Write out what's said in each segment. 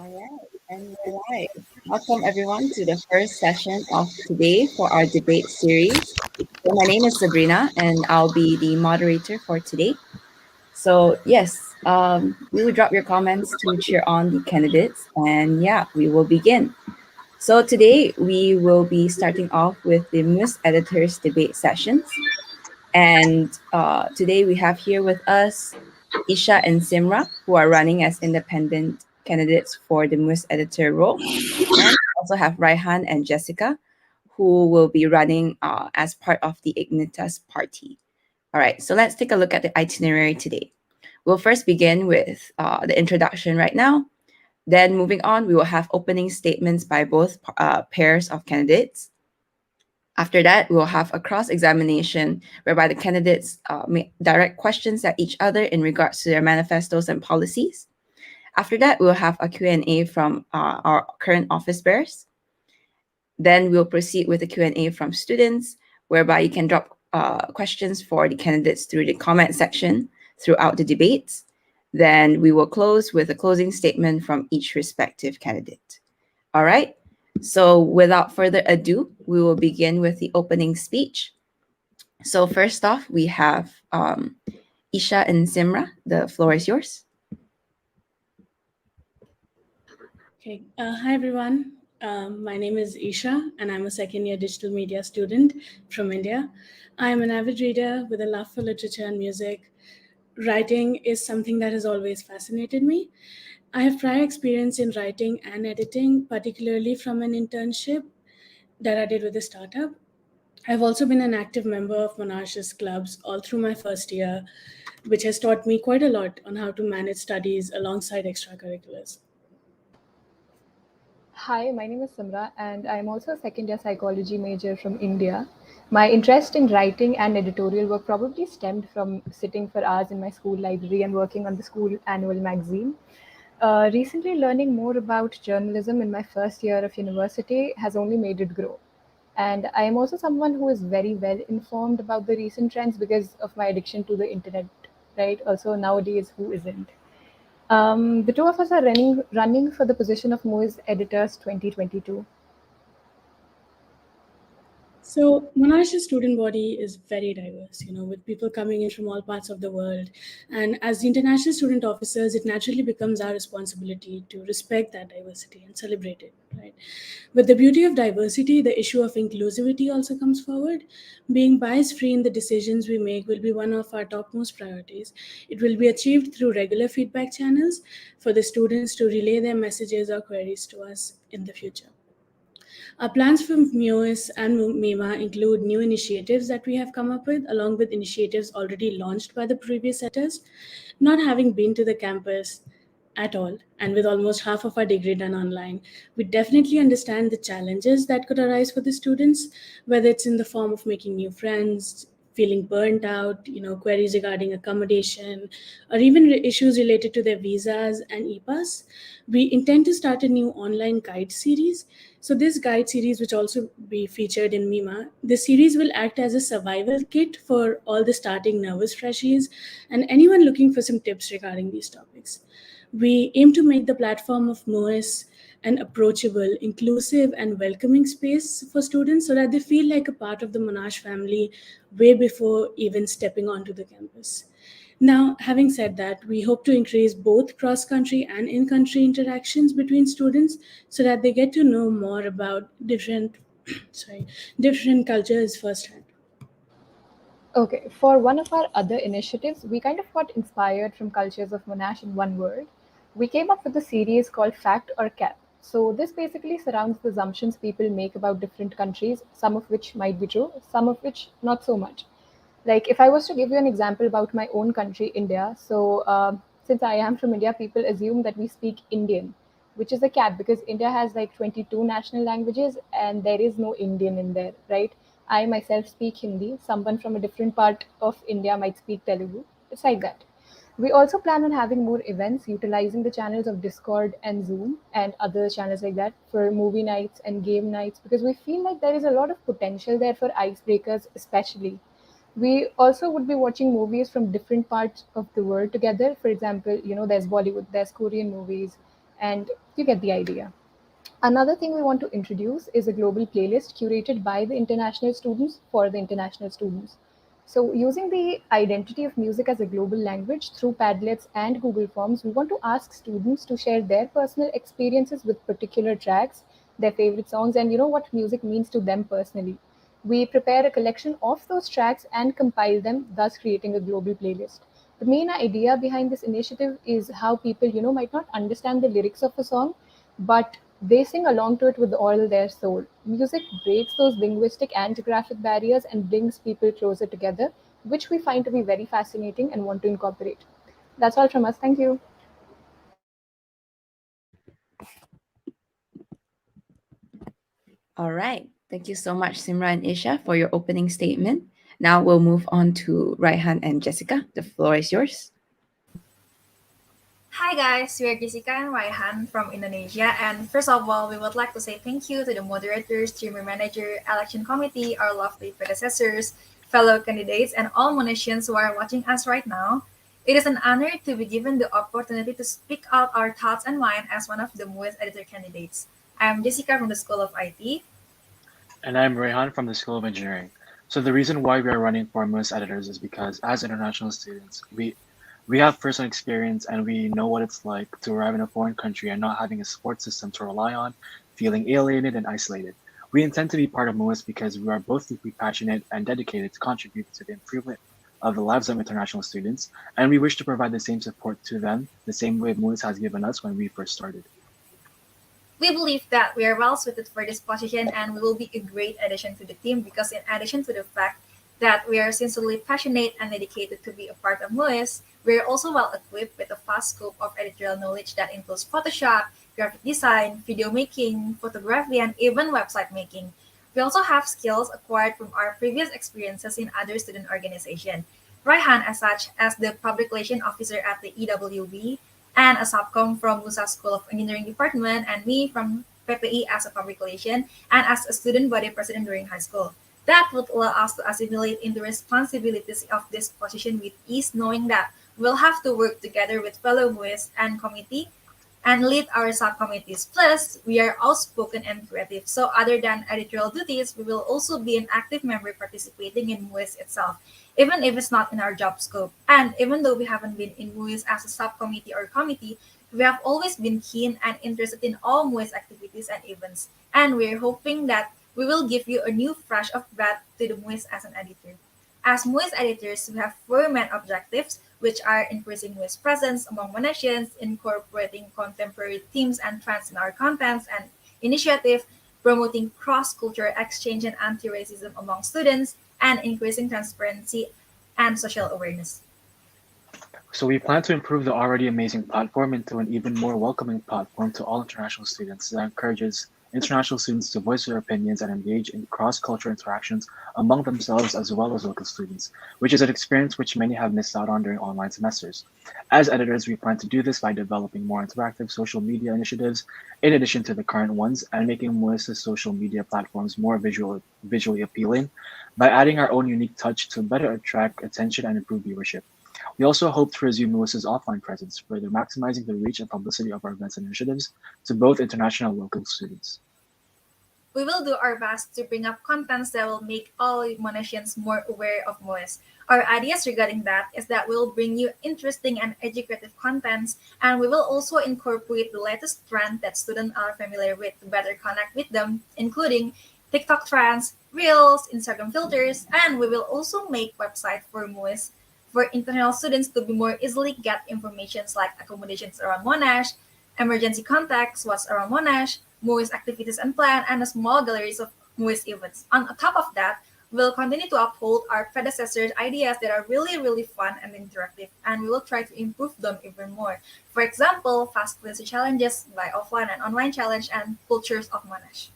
All right, and we're live. Welcome everyone to the first session of today for our debate series. So my name is Sabrina, and I'll be the moderator for today. So yes, we will drop your comments to cheer on the candidates, and yeah, we will begin. So today we will be starting off with the MUISS Editors debate sessions, and today we have here with us Isha and Simra, who are running as independent candidates for the MUISS editor role. And we also have Raihan and Jessica, who will be running as part of the Ignitas party. All right, so let's take a look at the itinerary today. We'll first begin with the introduction right now. Then, moving on, we will have opening statements by both pairs of candidates. After that, we will have a cross examination whereby the candidates may direct questions at each other in regards to their manifestos and policies. After that, we'll have a Q&A from our current office bearers. Then we'll proceed with the Q&A from students, whereby you can drop questions for the candidates through the comment section throughout the debates. Then we will close with a closing statement from each respective candidate. All right. So without further ado, we will begin with the opening speech. So first off, we have Isha and Simra. The floor is yours. Okay. Hi, everyone. My name is Isha, and I'm a second year digital media student from India. I am an avid reader with a love for literature and music. Writing is something that has always fascinated me. I have prior experience in writing and editing, particularly from an internship that I did with a startup. I've also been an active member of monarchist clubs all through my first year, which has taught me quite a lot on how to manage studies alongside extracurriculars. Hi, my name is Simra, and I'm also a second year psychology major from India. My interest in writing and editorial work probably stemmed from sitting for hours in my school library and working on the school annual magazine. Recently, learning more about journalism in my first year of university has only made it grow. And I am also someone who is very well informed about the recent trends because of my addiction to the internet, right? Also, nowadays, who isn't? The two of us are running for the position of MUISS Editors 2022. So, Monarch's student body is very diverse, with people coming in from all parts of the world. And as the international student officers, it naturally becomes our responsibility to respect that diversity and celebrate it, right? With the beauty of diversity, the issue of inclusivity also comes forward. Being bias free in the decisions we make will be one of our topmost priorities. It will be achieved through regular feedback channels for the students to relay their messages or queries to us in the future. Our plans for MUISS and MEMA include new initiatives that we have come up with, along with initiatives already launched by the previous setters. Not having been to the campus at all, and with almost half of our degree done online, we definitely understand the challenges that could arise for the students, whether it's in the form of making new friends, feeling burnt out, queries regarding accommodation, or even issues related to their visas and EPAS. We intend to start a new online guide series. So this guide series, which also be featured in Mima, this series will act as a survival kit for all the starting nervous freshies and anyone looking for some tips regarding these topics. We aim to make the platform of MOIS an approachable, inclusive, and welcoming space for students so that they feel like a part of the Monash family way before even stepping onto the campus. Now, having said that, we hope to increase both cross country and in country interactions between students so that they get to know more about different, different cultures firsthand. Okay, for one of our other initiatives, we kind of got inspired from cultures of Monash in one word. We came up with a series called Fact or Cap. So this basically surrounds the assumptions people make about different countries, some of which might be true, some of which not so much. Like if I was to give you an example about my own country, India. So since I am from India, people assume that we speak Indian, which is a cap because India has like 22 national languages and there is no Indian in there, right? I myself speak Hindi. Someone from a different part of India might speak Telugu. It's like that. We also plan on having more events utilizing the channels of Discord and Zoom and other channels like that for movie nights and game nights because we feel like there is a lot of potential there for icebreakers, especially. We also would be watching movies from different parts of the world together. For example, there's Bollywood, there's Korean movies, and you get the idea. Another thing we want to introduce is a global playlist curated by the international students for the international students. So, using the identity of music as a global language through Padlets and Google Forms, we want to ask students to share their personal experiences with particular tracks, their favorite songs, and what music means to them personally. We prepare a collection of those tracks and compile them, thus creating a global playlist. The main idea behind this initiative is how people, might not understand the lyrics of a song, but they sing along to it with all their soul. Music breaks those linguistic and geographic barriers and brings people closer together, which we find to be very fascinating and want to incorporate. That's all from us. Thank you. All right. Thank you so much, Simra and Isha, for your opening statement. Now we'll move on to Raihan and Jessica. The floor is yours. Hi guys, we are Jessica and Raihan from Indonesia, and first of all, we would like to say thank you to the moderators, streamer manager, election committee, our lovely predecessors, fellow candidates, and all Malaysians who are watching us right now. It is an honor to be given the opportunity to speak out our thoughts and mind as one of the MUISS editor candidates. I am Jessica from the School of IT. And I'm Raihan from the School of Engineering. So the reason why we are running for MUISS Editors is because as international students, we have personal experience and we know what it's like to arrive in a foreign country and not having a support system to rely on, feeling alienated and isolated. We intend to be part of MUISS because we are both deeply passionate and dedicated to contribute to the improvement of the lives of international students, and we wish to provide the same support to them the same way MUISS has given us when we first started. We believe that we are well suited for this position and we will be a great addition to the team because, in addition to the fact that we are sincerely passionate and dedicated to be a part of MUISS, we are also well equipped with a vast scope of editorial knowledge that includes Photoshop, graphic design, video making, photography, and even website making. We also have skills acquired from our previous experiences in other student organizations. Raihan, as such, as the Public Relations Officer at the EWB, and a subcom from MUSA School of Engineering Department, and me from PPE as a public relation and as a student body president during high school. That would allow us to assimilate in the responsibilities of this position with ease, knowing that we'll have to work together with fellow MUIS and committee and lead our subcommittees. Plus, we are outspoken and creative. So, other than editorial duties, we will also be an active member participating in MUIS itself, even if it's not in our job scope. And even though we haven't been in MUIS as a subcommittee or committee, we have always been keen and interested in all MUIS activities and events. And we're hoping that we will give you a new fresh of breath to the MUIS as an editor. As MUIS editors, we have four main objectives, which are increasing MUIS presence among Malaysians, incorporating contemporary themes and trends in our contents and initiative, promoting cross-cultural exchange and anti-racism among students, and increasing transparency and social awareness. So we plan to improve the already amazing platform into an even more welcoming platform to all international students that encourages international students to voice their opinions and engage in cross-cultural interactions among themselves as well as local students, which is an experience which many have missed out on during online semesters. As editors, we plan to do this by developing more interactive social media initiatives in addition to the current ones and making MUIS's social media platforms more visually appealing by adding our own unique touch to better attract attention and improve viewership. We also hope to resume MUIS's offline presence, further maximizing the reach and publicity of our events and initiatives to both international and local students. We will do our best to bring up contents that will make all Malaysians more aware of MUIS. Our ideas regarding that is that we'll bring you interesting and educative contents, and we will also incorporate the latest trend that students are familiar with to better connect with them, including TikTok trends, Reels, Instagram filters, and we will also make website for MUIS for international students to be more easily get informations like accommodations around Monash, emergency contacts, what's around Monash, MUIS activities and plan, and a small galleries of MUIS events. On top of that, we'll continue to uphold our predecessors' ideas that are really, really fun and interactive, and we will try to improve them even more. For example, fast literacy challenges by offline and online challenge and cultures of Monash.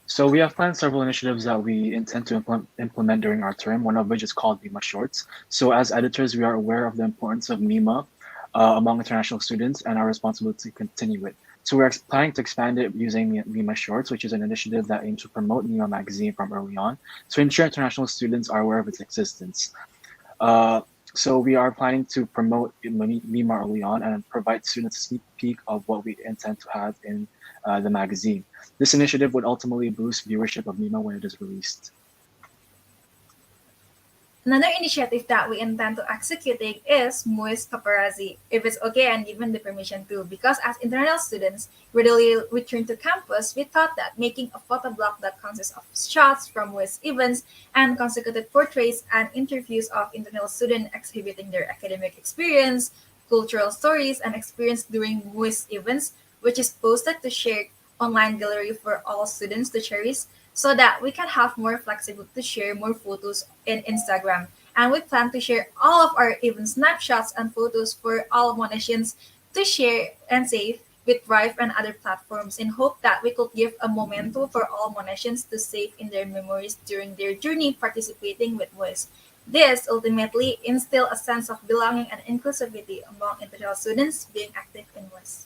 So we have planned several initiatives that we intend to implement during our term, one of which is called MIMA Shorts. So as editors, we are aware of the importance of MIMA among international students and our responsibility to continue it. So we're planning to expand it using MIMA Shorts, which is an initiative that aims to promote MIMA magazine from early on to ensure international students are aware of its existence. Uh, So we are planning to promote MIMA early on and provide students a sneak peek of what we intend to have in the magazine. This initiative would ultimately boost viewership of MIMA when it is released. Another initiative that we intend to executing is MUISS Paparazzi, if it's okay and given the permission to, because as internal students readily return to campus, we thought that making a photo blog that consists of shots from MUISS events and consecutive portraits and interviews of internal students exhibiting their academic experience, cultural stories, and experience during MUISS events, which is posted to share online gallery for all students to cherish so that we can have more flexibility to share more photos in Instagram. And we plan to share all of our even snapshots and photos for all Monasians to share and save with Drive and other platforms in hope that we could give a memento for all Monasians to save in their memories during their journey participating with Voice. This ultimately instill a sense of belonging and inclusivity among international students being active in Voice.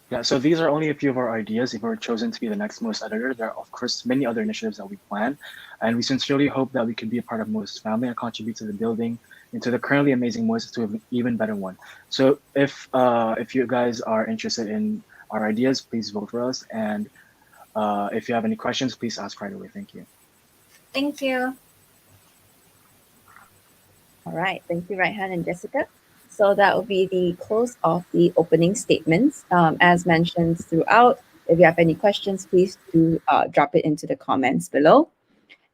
Yeah, so these are only a few of our ideas. If we're chosen to be the next MUISS editor, there are of course many other initiatives that we plan, and we sincerely hope that we can be a part of MUISS family and contribute to the building into the currently amazing MUISS to an even better one. So if you guys are interested in our ideas, please vote for us, and if you have any questions, please ask right away. Thank you. Thank you. All right. Thank you, Raihan and Jessica. So that will be the close of the opening statements. As mentioned throughout, if you have any questions, please do drop it into the comments below.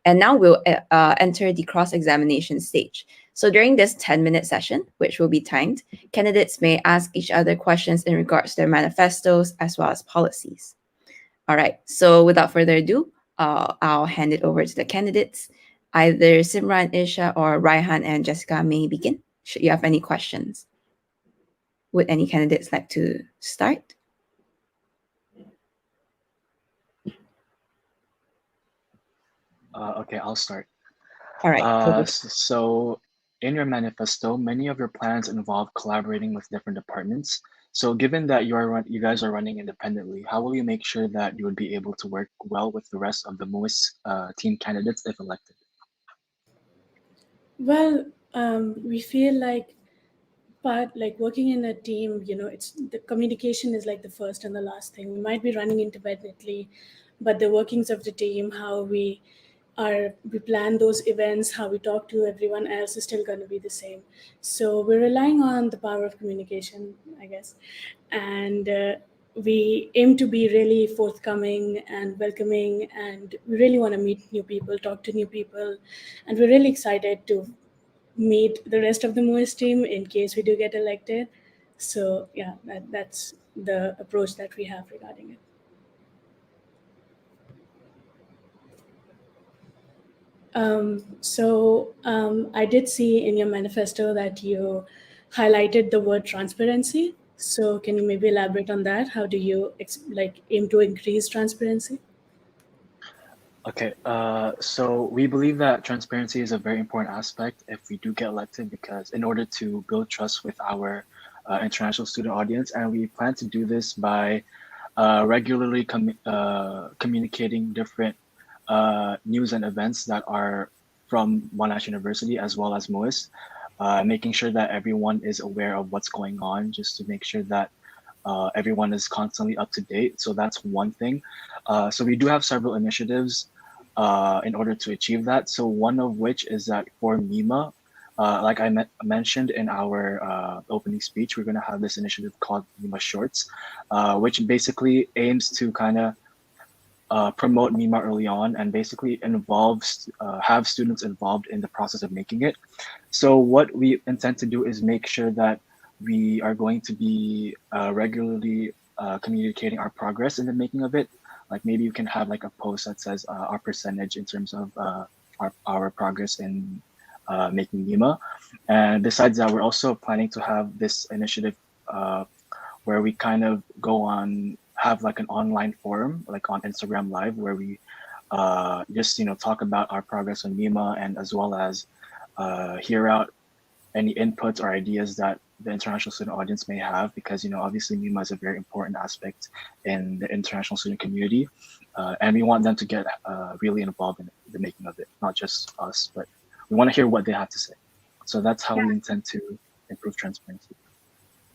And now we'll enter the cross-examination stage. So during this 10-minute session, which will be timed, candidates may ask each other questions in regards to their manifestos as well as policies. All right. So without further ado, I'll hand it over to the candidates. Either Simra and Isha or Raihan and Jessica may begin. Should you have any questions? Would any candidates like to start? Okay, I'll start. All right. So in your manifesto, many of your plans involve collaborating with different departments. So given that you guys are running independently, how will you make sure that you would be able to work well with the rest of the MUISS team candidates if elected? Well, we feel like like working in a team, it's the communication is like the first and the last thing. We might be running independently, but the workings of the team, how we plan those events, how we talk to everyone else is still going to be the same. So we're relying on the power of communication, I guess. And we aim to be really forthcoming and welcoming, and we really want to meet new people, talk to new people, and we're really excited to meet the rest of the MUISS team in case we do get elected. So yeah, that's the approach that we have regarding it. I did see in your manifesto that you highlighted the word transparency. So can you maybe elaborate on that? How do you aim to increase transparency? Okay, so we believe that transparency is a very important aspect if we do get elected, because in order to build trust with our international student audience, and we plan to do this by regularly communicating different news and events that are from Monash University as well as MUISS, making sure that everyone is aware of what's going on, just to make sure that everyone is constantly up to date. So that's one thing. So we do have several initiatives in order to achieve that. So one of which is that for MIMA, like I mentioned in our opening speech, we're going to have this initiative called MIMA Shorts, which basically aims to kind of promote MIMA early on and basically involves have students involved in the process of making it. So what we intend to do is make sure that we are going to be regularly communicating our progress in the making of it. Like maybe you can have like a post that says our percentage in terms of our progress in making MIMA. And besides that, we're also planning to have this initiative where we kind of go on, have like an online forum, like on Instagram Live, where we just, talk about our progress on MIMA, and as well as hear out any inputs or ideas that the international student audience may have, because obviously MIMA is a very important aspect in the international student community, and we want them to get really involved in the making of it, not just us, but we want to hear what they have to say. So that's how we intend to improve transparency.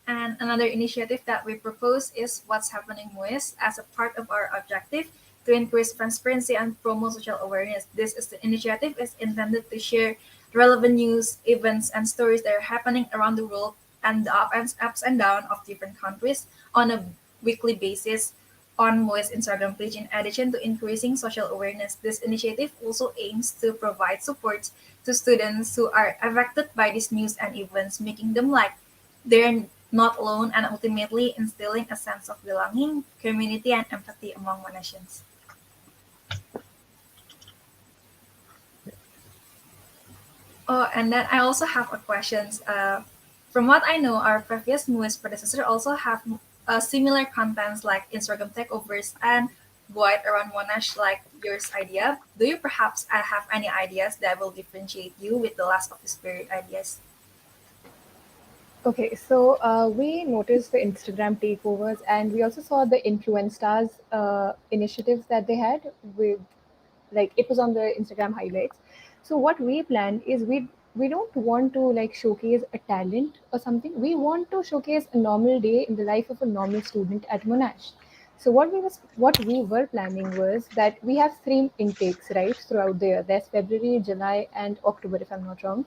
And another initiative that we propose is What's Happening MUISS as a part of our objective to increase transparency and promote social awareness. The initiative is intended to share relevant news, events, and stories that are happening around the world and the ups and downs of different countries on a weekly basis on MUISS Instagram page. In addition to increasing social awareness, this initiative also aims to provide support to students who are affected by these news and events, making them like they're not alone, and ultimately instilling a sense of belonging, community, and empathy among Malaysians. Oh, and then I also have a questions. From what I know, our previous MUIS predecessor also have similar contents like Instagram takeovers and void around Monash like yours idea. Do you perhaps have any ideas that will differentiate you with the last of the spirit ideas? Okay, so we noticed the Instagram takeovers, and we also saw the influencers initiatives that they had with, like, it was on the Instagram highlights. So what we plan is we don't want to like showcase a talent or something. We want to showcase a normal day in the life of a normal student at Monash. So what we were planning was that we have three intakes right throughout the year. There's February, July, and October, if I'm not wrong.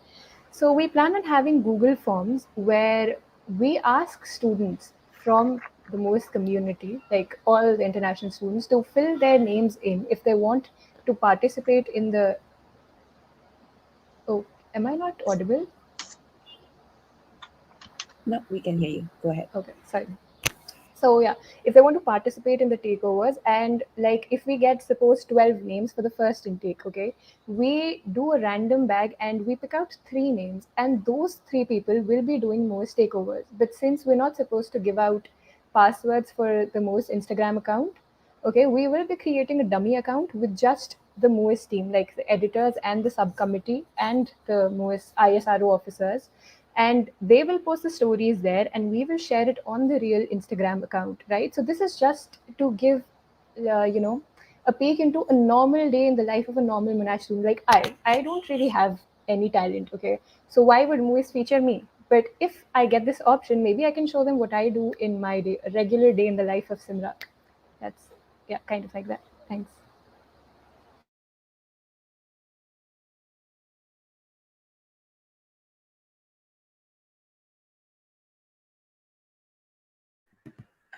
So we plan on having Google Forms where we ask students from the MUISS community, like all the international students, to fill their names in if they want to participate in the. Oh, am I not audible? No, we can hear you. Go ahead. Okay, sorry. So yeah, if they want to participate in the takeovers, and like if we get suppose 12 names for the first intake, okay, we do a random bag and we pick out three names, and those three people will be doing most takeovers. But since we're not supposed to give out passwords for the most Instagram account, okay, we will be creating a dummy account with just the MUIS team, like the editors and the subcommittee and the MUIS ISRO officers, and they will post the stories there and we will share it on the real Instagram account, right? So this is just to give you know, a peek into a normal day in the life of a normal Monash student. Like I don't really have any talent, okay, so why would movies feature me? But if I get this option, maybe I can show them what I do in my day, a regular day in the life of Simra. That's, yeah, kind of like that. Thanks.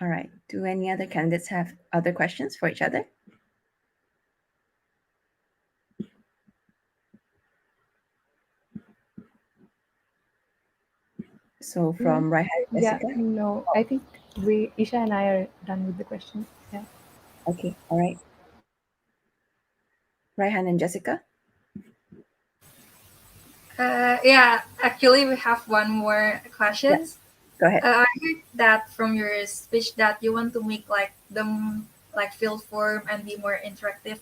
All right. Do any other candidates have other questions for each other? So Mm, from Raihan, yeah, Jessica. no, I think we Isha and I are done with the questions. Yeah. Okay. All right. Raihan and Jessica. Yeah, actually, we have one more Yeah. questions. Go ahead. I heard that from your speech that you want to make like them like field form and be more interactive.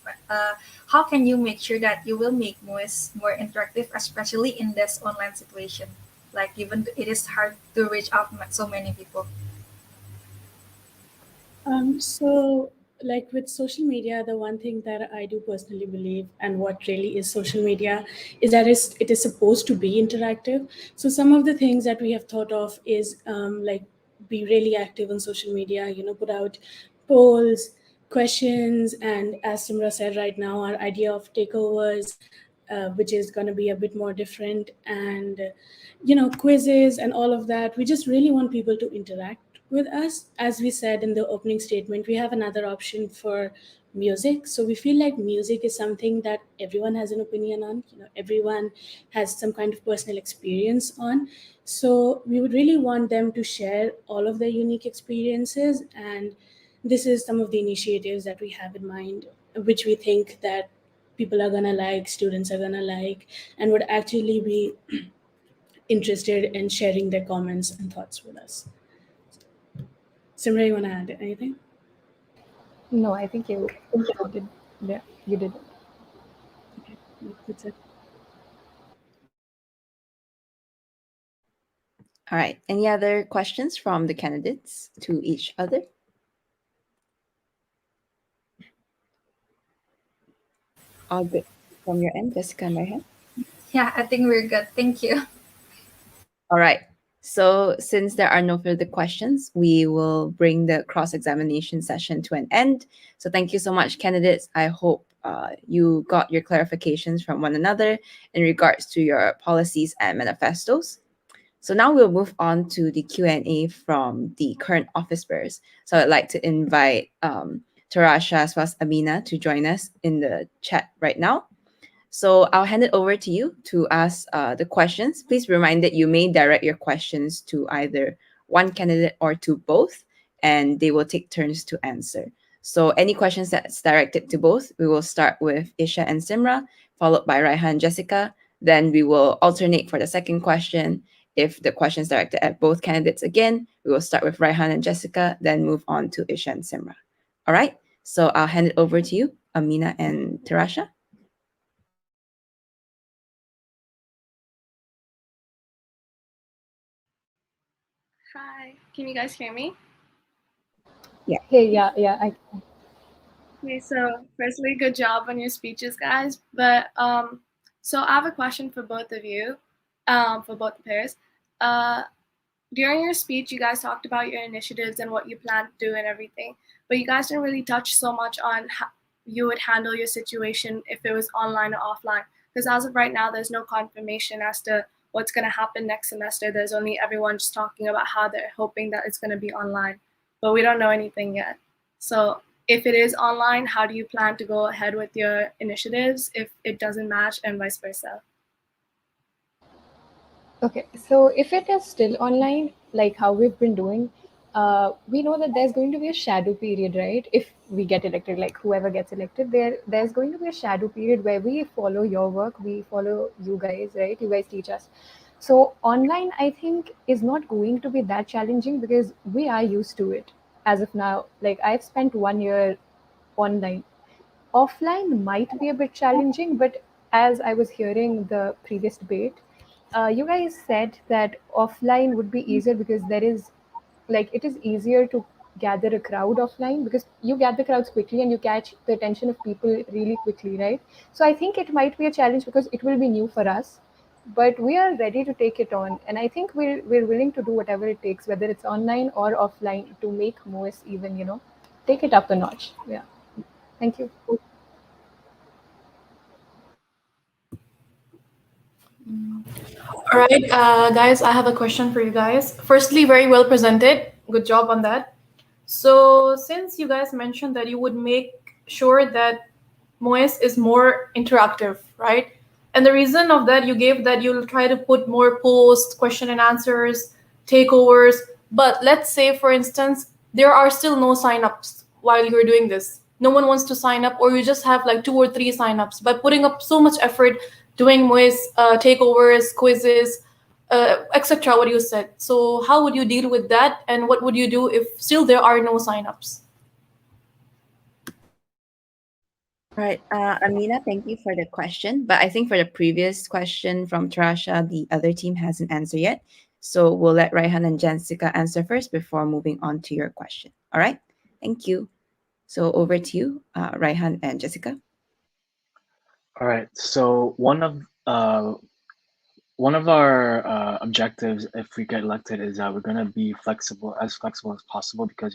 How can you make sure that you will make MOIS more interactive, especially in this online situation? Like, even it is hard to reach out so many people. So, like with social media, the one thing that I do personally believe, and what really is social media, is that it is supposed to be interactive. So, some of the things that we have thought of is like be really active on social media, you know, put out polls, questions, and as Simra said right now, our idea of takeovers, which is going to be a bit more different, and you know, quizzes and all of that. We just really want people to interact with us. As we said in the opening statement, we have another option for music. So we feel like music is something that everyone has an opinion on, you know, everyone has some kind of personal experience on. So we would really want them to share all of their unique experiences, and this is some of the initiatives that we have in mind, which we think that people are going to like, students are going to like, and would actually be interested in sharing their comments and thoughts with us. Simra, you want to add anything? No, I think you did. Yeah, you did. Okay, that's it. All right. Any other questions from the candidates to each other? All good from your end, Jessica and Raihan? Yeah, I think we're good. Thank you. All right. So, since there are no further questions, we will bring the cross examination session to an end. So, thank you so much, candidates. I hope you got your clarifications from one another in regards to your policies and manifestos. So now we'll move on to the Q&A from the current office bearers. So I'd like to invite Tarasha as well as Amina to join us in the chat right now. So I'll hand it over to you to ask the questions. Please remind that you may direct your questions to either one candidate or to both, and they will take turns to answer. So any questions that's directed to both, we will start with Isha and Simra, followed by Raihan and Jessica. Then we will alternate for the second question. If the question is directed at both candidates again, we will start with Raihan and Jessica, then move on to Isha and Simra. All right. So I'll hand it over to you, Amina and Tarasha. Hi, can you guys hear me? Yeah. Hey, yeah, Okay, so firstly, good job on your speeches, guys. But so I have a question for both of you, for both the pairs. Uh, During your speech, you guys talked about your initiatives and what you plan to do and everything, but you guys didn't really touch so much on how you would handle your situation if it was online or offline. Because as of right now, there's no confirmation as to what's going to happen next semester. There's only everyone just talking about how they're hoping that it's going to be online, but we don't know anything yet. So if it is online, how do you plan to go ahead with your initiatives if it doesn't match and vice versa? Okay, so if it is still online, like how we've been doing, we know that there's going to be a shadow period, right? If we get elected, like whoever gets elected, there's going to be a shadow period where we follow your work, we follow you guys, right? You guys teach us. So online, I think, is not going to be that challenging because we are used to it as of now. Like I've spent 1 year online. Offline might be a bit challenging, but as I was hearing the previous debate, you guys said that offline would be easier because there is, like, it is easier to gather a crowd offline because you gather crowds quickly and you catch the attention of people really quickly, right? So I think it might be a challenge because it will be new for us, but we are ready to take it on, and I think we're willing to do whatever it takes, whether it's online or offline, to make MUISS even, take it up a notch. Yeah. Thank you. All right, guys, I have a question for you guys. Firstly, very well presented. Good job on that. So, since you guys mentioned that you would make sure that MOES is more interactive, right? And the reason of that you gave that you'll try to put more posts, question and answers, takeovers. But let's say, for instance, there are still no signups while you're doing this. No one wants to sign up, or you just have like 2 or 3 signups. By putting up so much effort doing MOES takeovers, quizzes, etc. What you said. So, how would you deal with that? And what would you do if still there are no signups? All right, Amina, thank you for the question. But I think for the previous question from Tarasha, the other team hasn't answered yet. So we'll let Raihan and Jessica answer first before moving on to your question. All right, thank you. So over to you, Raihan and Jessica. All right. So one of our objectives, if we get elected, is that we're gonna be flexible as possible, because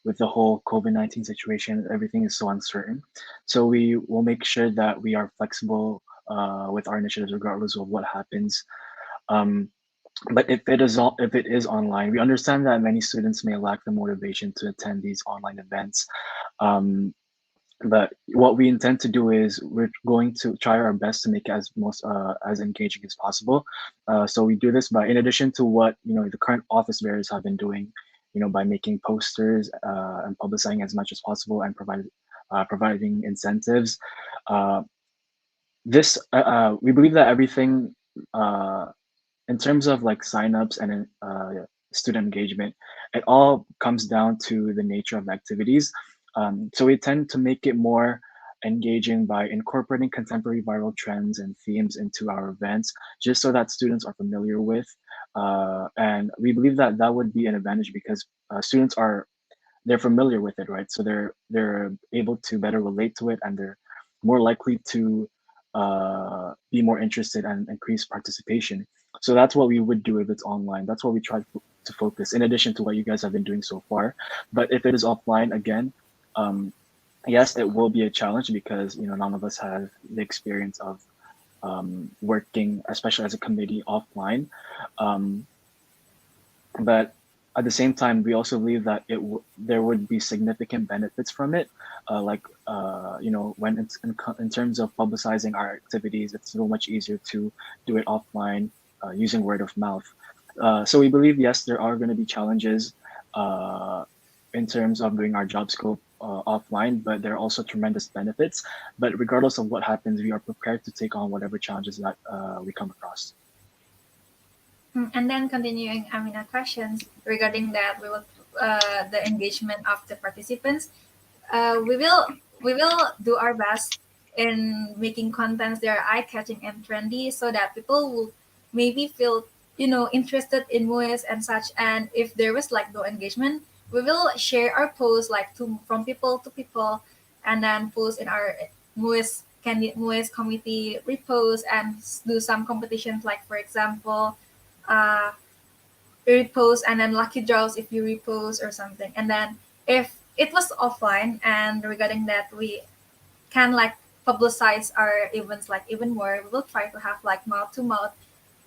with the whole COVID-19 situation, everything is so uncertain. So we will make sure that we are flexible with our initiatives, regardless of what happens. Um, but if it is online, we understand that many students may lack the motivation to attend these online events. Um, but what we intend to do is we're going to try our best to make it as engaging as possible. So we do this by, in addition to what the current office bearers have been doing, by making posters and publicizing as much as possible, and providing incentives. Uh, this We believe that everything, uh, in terms of like signups and student engagement, it all comes down to the nature of activities. So we tend to make it more engaging by incorporating contemporary viral trends and themes into our events, just so that students are familiar with. And we believe that that would be an advantage, because students they're familiar with it, right? So they're able to better relate to it, and they're more likely to be more interested and increase participation. So that's what we would do if it's online. That's what we try to focus, in addition to what you guys have been doing so far. But if it is offline, again, um, yes, it will be a challenge because none of us have the experience of working, especially as a committee offline. Um, but at the same time, we also believe that there would be significant benefits from it. Like when it's in terms of publicizing our activities, it's so much easier to do it offline using word of mouth. So we believe, yes, there are going to be challenges in terms of doing our job scope offline, but there are also tremendous benefits. But regardless of what happens, we are prepared to take on whatever challenges that we come across. And then continuing Amina questions regarding that, we will the engagement of the participants. We will do our best in making contents that are eye catching and trendy, so that people will maybe feel interested in MUISS and such. And if there was like no engagement, we will share our posts like to from people to people, and then post in our MUISS committee repost and do some competitions, like for example, uh, repost and then lucky draws if you repost or something. And then if it was offline, and regarding that we can like publicize our events like even more, we will try to have like mouth to mouth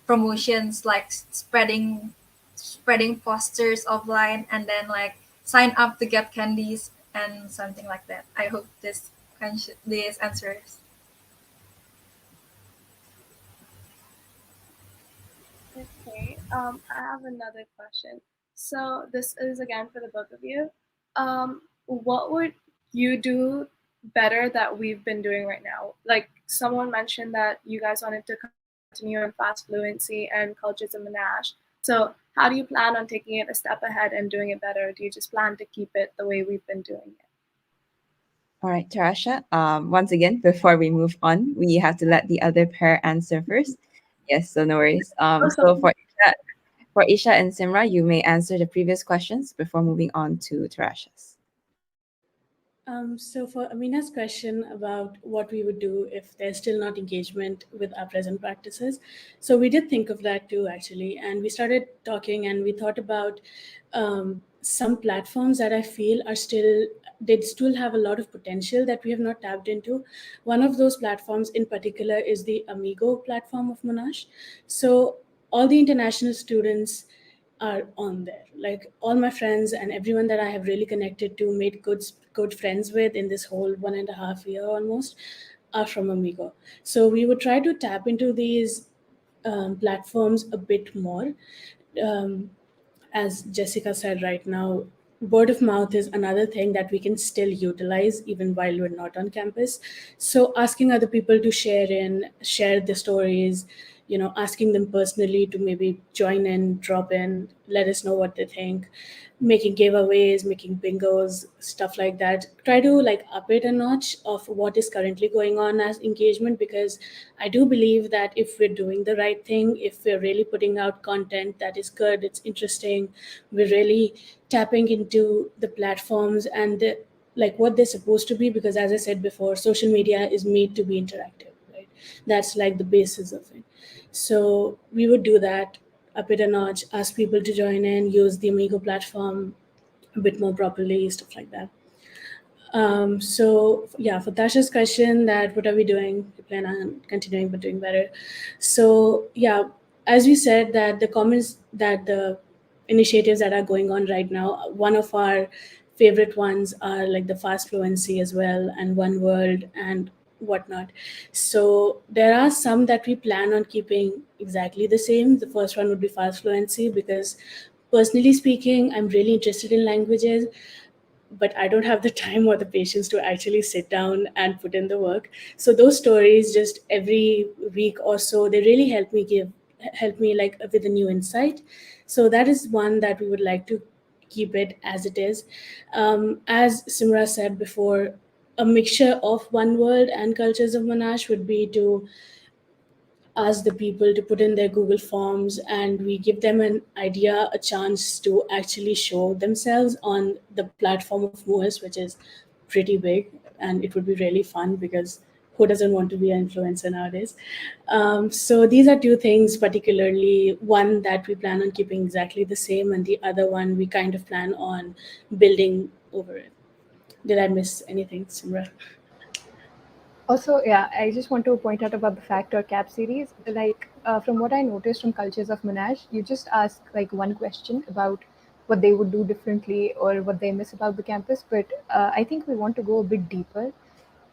promotions, like spreading posters offline, and then like sign up to get candies and something like that. I hope this answers. Okay, I have another question. So this is again for the both of you. What would you do better that we've been doing right now? Like someone mentioned that you guys wanted to continue on fast fluency and cultures of Monash. So how do you plan on taking it a step ahead and doing it better? Do you just plan to keep it the way we've been doing it? All right, Tarasha. Once again, before we move on, we have to let the other pair answer first. Yes, so no worries. So for Isha and Simra, you may answer the previous questions before moving on to Tarasha's. So for Amina's question about what we would do if there's still not engagement with our present practices, so we did think of that too actually, and we started talking and we thought about some platforms that I feel are still have a lot of potential that we have not tapped into. One of those platforms in particular is the Amigo platform of Monash. So all the international students are on there. Like all my friends and everyone that I have really connected to, made good friends with in this whole 1.5 year almost, are from Amigo. So we would try to tap into these platforms a bit more. Um, as Jessica said right now, word of mouth is another thing that we can still utilize even while we're not on campus. So asking other people to share the stories, asking them personally to maybe join in, drop in, let us know what they think, making giveaways, making bingos, stuff like that. Try to like up it a notch of what is currently going on as engagement, because I do believe that if we're doing the right thing, if we're really putting out content that is good, it's interesting, we're really tapping into the platforms and like what they're supposed to be, because as I said before, social media is made to be interactive, right? That's like the basis of it. So we would do that, up it a notch, ask people to join in, use the Amigo platform a bit more properly, stuff like that. So yeah, for Tasha's question, that what are we doing? We plan on continuing but doing better. So yeah, as we said, that the comments, that the initiatives that are going on right now, one of our favorite ones are like the fast fluency as well, and one world and whatnot. So there are some that we plan on keeping exactly the same. The first one would be fast fluency, because personally speaking, I'm really interested in languages, but I don't have the time or the patience to actually sit down and put in the work. So those stories, just every week or so, they really help me like with a new insight. So that is one that we would like to keep it as it is. As Simra said before, a mixture of one world and cultures of Monash would be to ask the people to put in their Google Forms, and we give them an idea, a chance to actually show themselves on the platform of MUISS, which is pretty big, and it would be really fun because who doesn't want to be an influencer nowadays? So these are two things, particularly one that we plan on keeping exactly the same, and the other one we kind of plan on building over it. Did I miss anything, Simra? Also, yeah, I just want to point out about the fact or cap series. Like, from what I noticed from Cultures of Monash, you just ask like one question about what they would do differently or what they miss about the campus. But I think we want to go a bit deeper.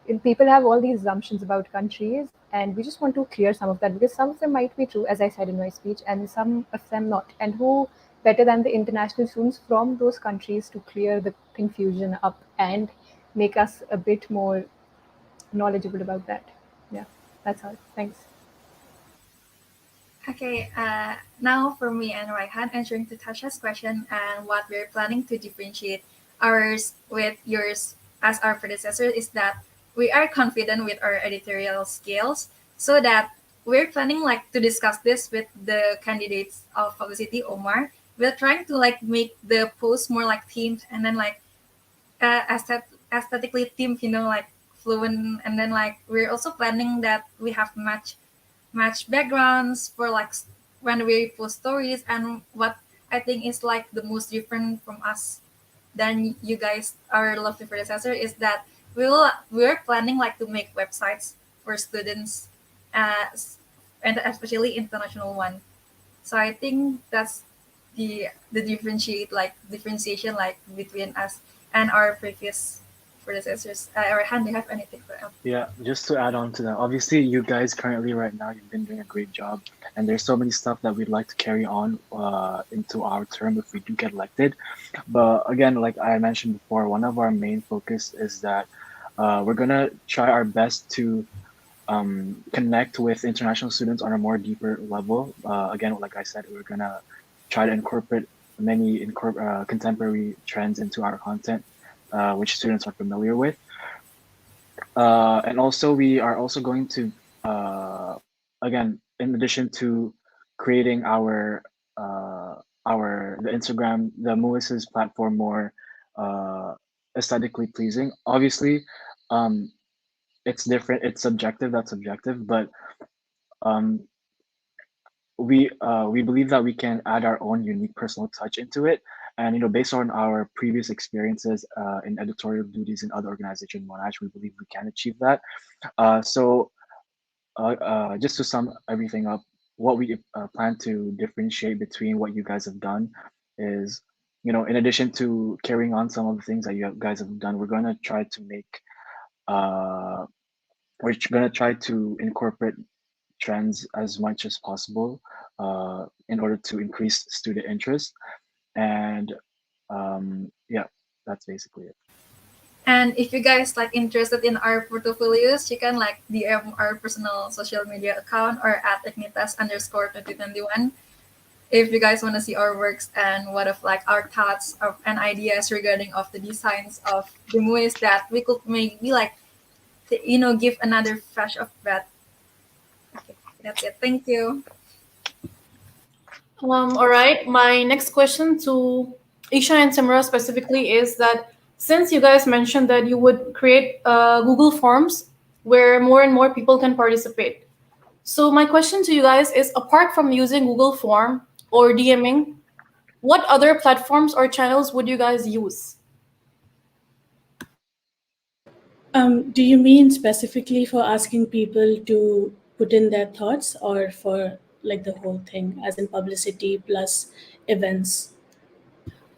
And people have all these assumptions about countries, and we just want to clear some of that because some of them might be true, as I said in my speech, and some of them not. And who better than the international students from those countries to clear the confusion up and make us a bit more knowledgeable about that. Yeah, that's all. Thanks. Okay, now for me and Raihan answering to Tasha's question and what we're planning to differentiate ours with yours as our predecessor is that we are confident with our editorial skills so that we're planning like to discuss this with the candidates of publicity Omar. We're trying to like make the post more like themed and then like aesthetically themed, like fluent, and then like we're also planning that we have match backgrounds for like when we post stories. And what I think is like the most different from us than you guys, our lovely predecessor, is that we're planning like to make websites for students, and especially international one. So I think that's the differentiation like between us and our previous predecessors. Rehan, do you have anything to add? Yeah, just to add on to that, obviously you guys currently right now you've been doing a great job, and there's so many stuff that we'd like to carry on into our term if we do get elected. But again, like I mentioned before, one of our main focus is that we're gonna try our best to connect with international students on a more deeper level. Again, like I said, we're gonna try to incorporate many contemporary trends into our content, which students are familiar with. And also, we are also going to, again, in addition to creating the Instagram, the MUISS's platform more uh, aesthetically pleasing. Obviously, um, it's different. It's subjective. That's subjective. But um, we believe that we can add our own unique personal touch into it, and based on our previous experiences in editorial duties in other organizations in Monash, we believe we can achieve that. So just to sum everything up, what we plan to differentiate between what you guys have done is, in addition to carrying on some of the things that you guys have done, uh, we're gonna try to incorporate trends as much as possible in order to increase student interest. And yeah, that's basically it. And if you guys like interested in our portfolios, you can like DM our personal social media account or at ignitas_2021 if you guys want to see our works and what of like our thoughts and ideas regarding of the designs of the movies that we could maybe like give another flash of that. Okay, that's it. Thank you. All right. My next question to Isha and Simra specifically is that since you guys mentioned that you would create Google Forms where more and more people can participate. So my question to you guys is, apart from using Google Form or DMing, what other platforms or channels would you guys use? Do you mean specifically for asking people to put in their thoughts, or for like the whole thing, as in publicity plus events?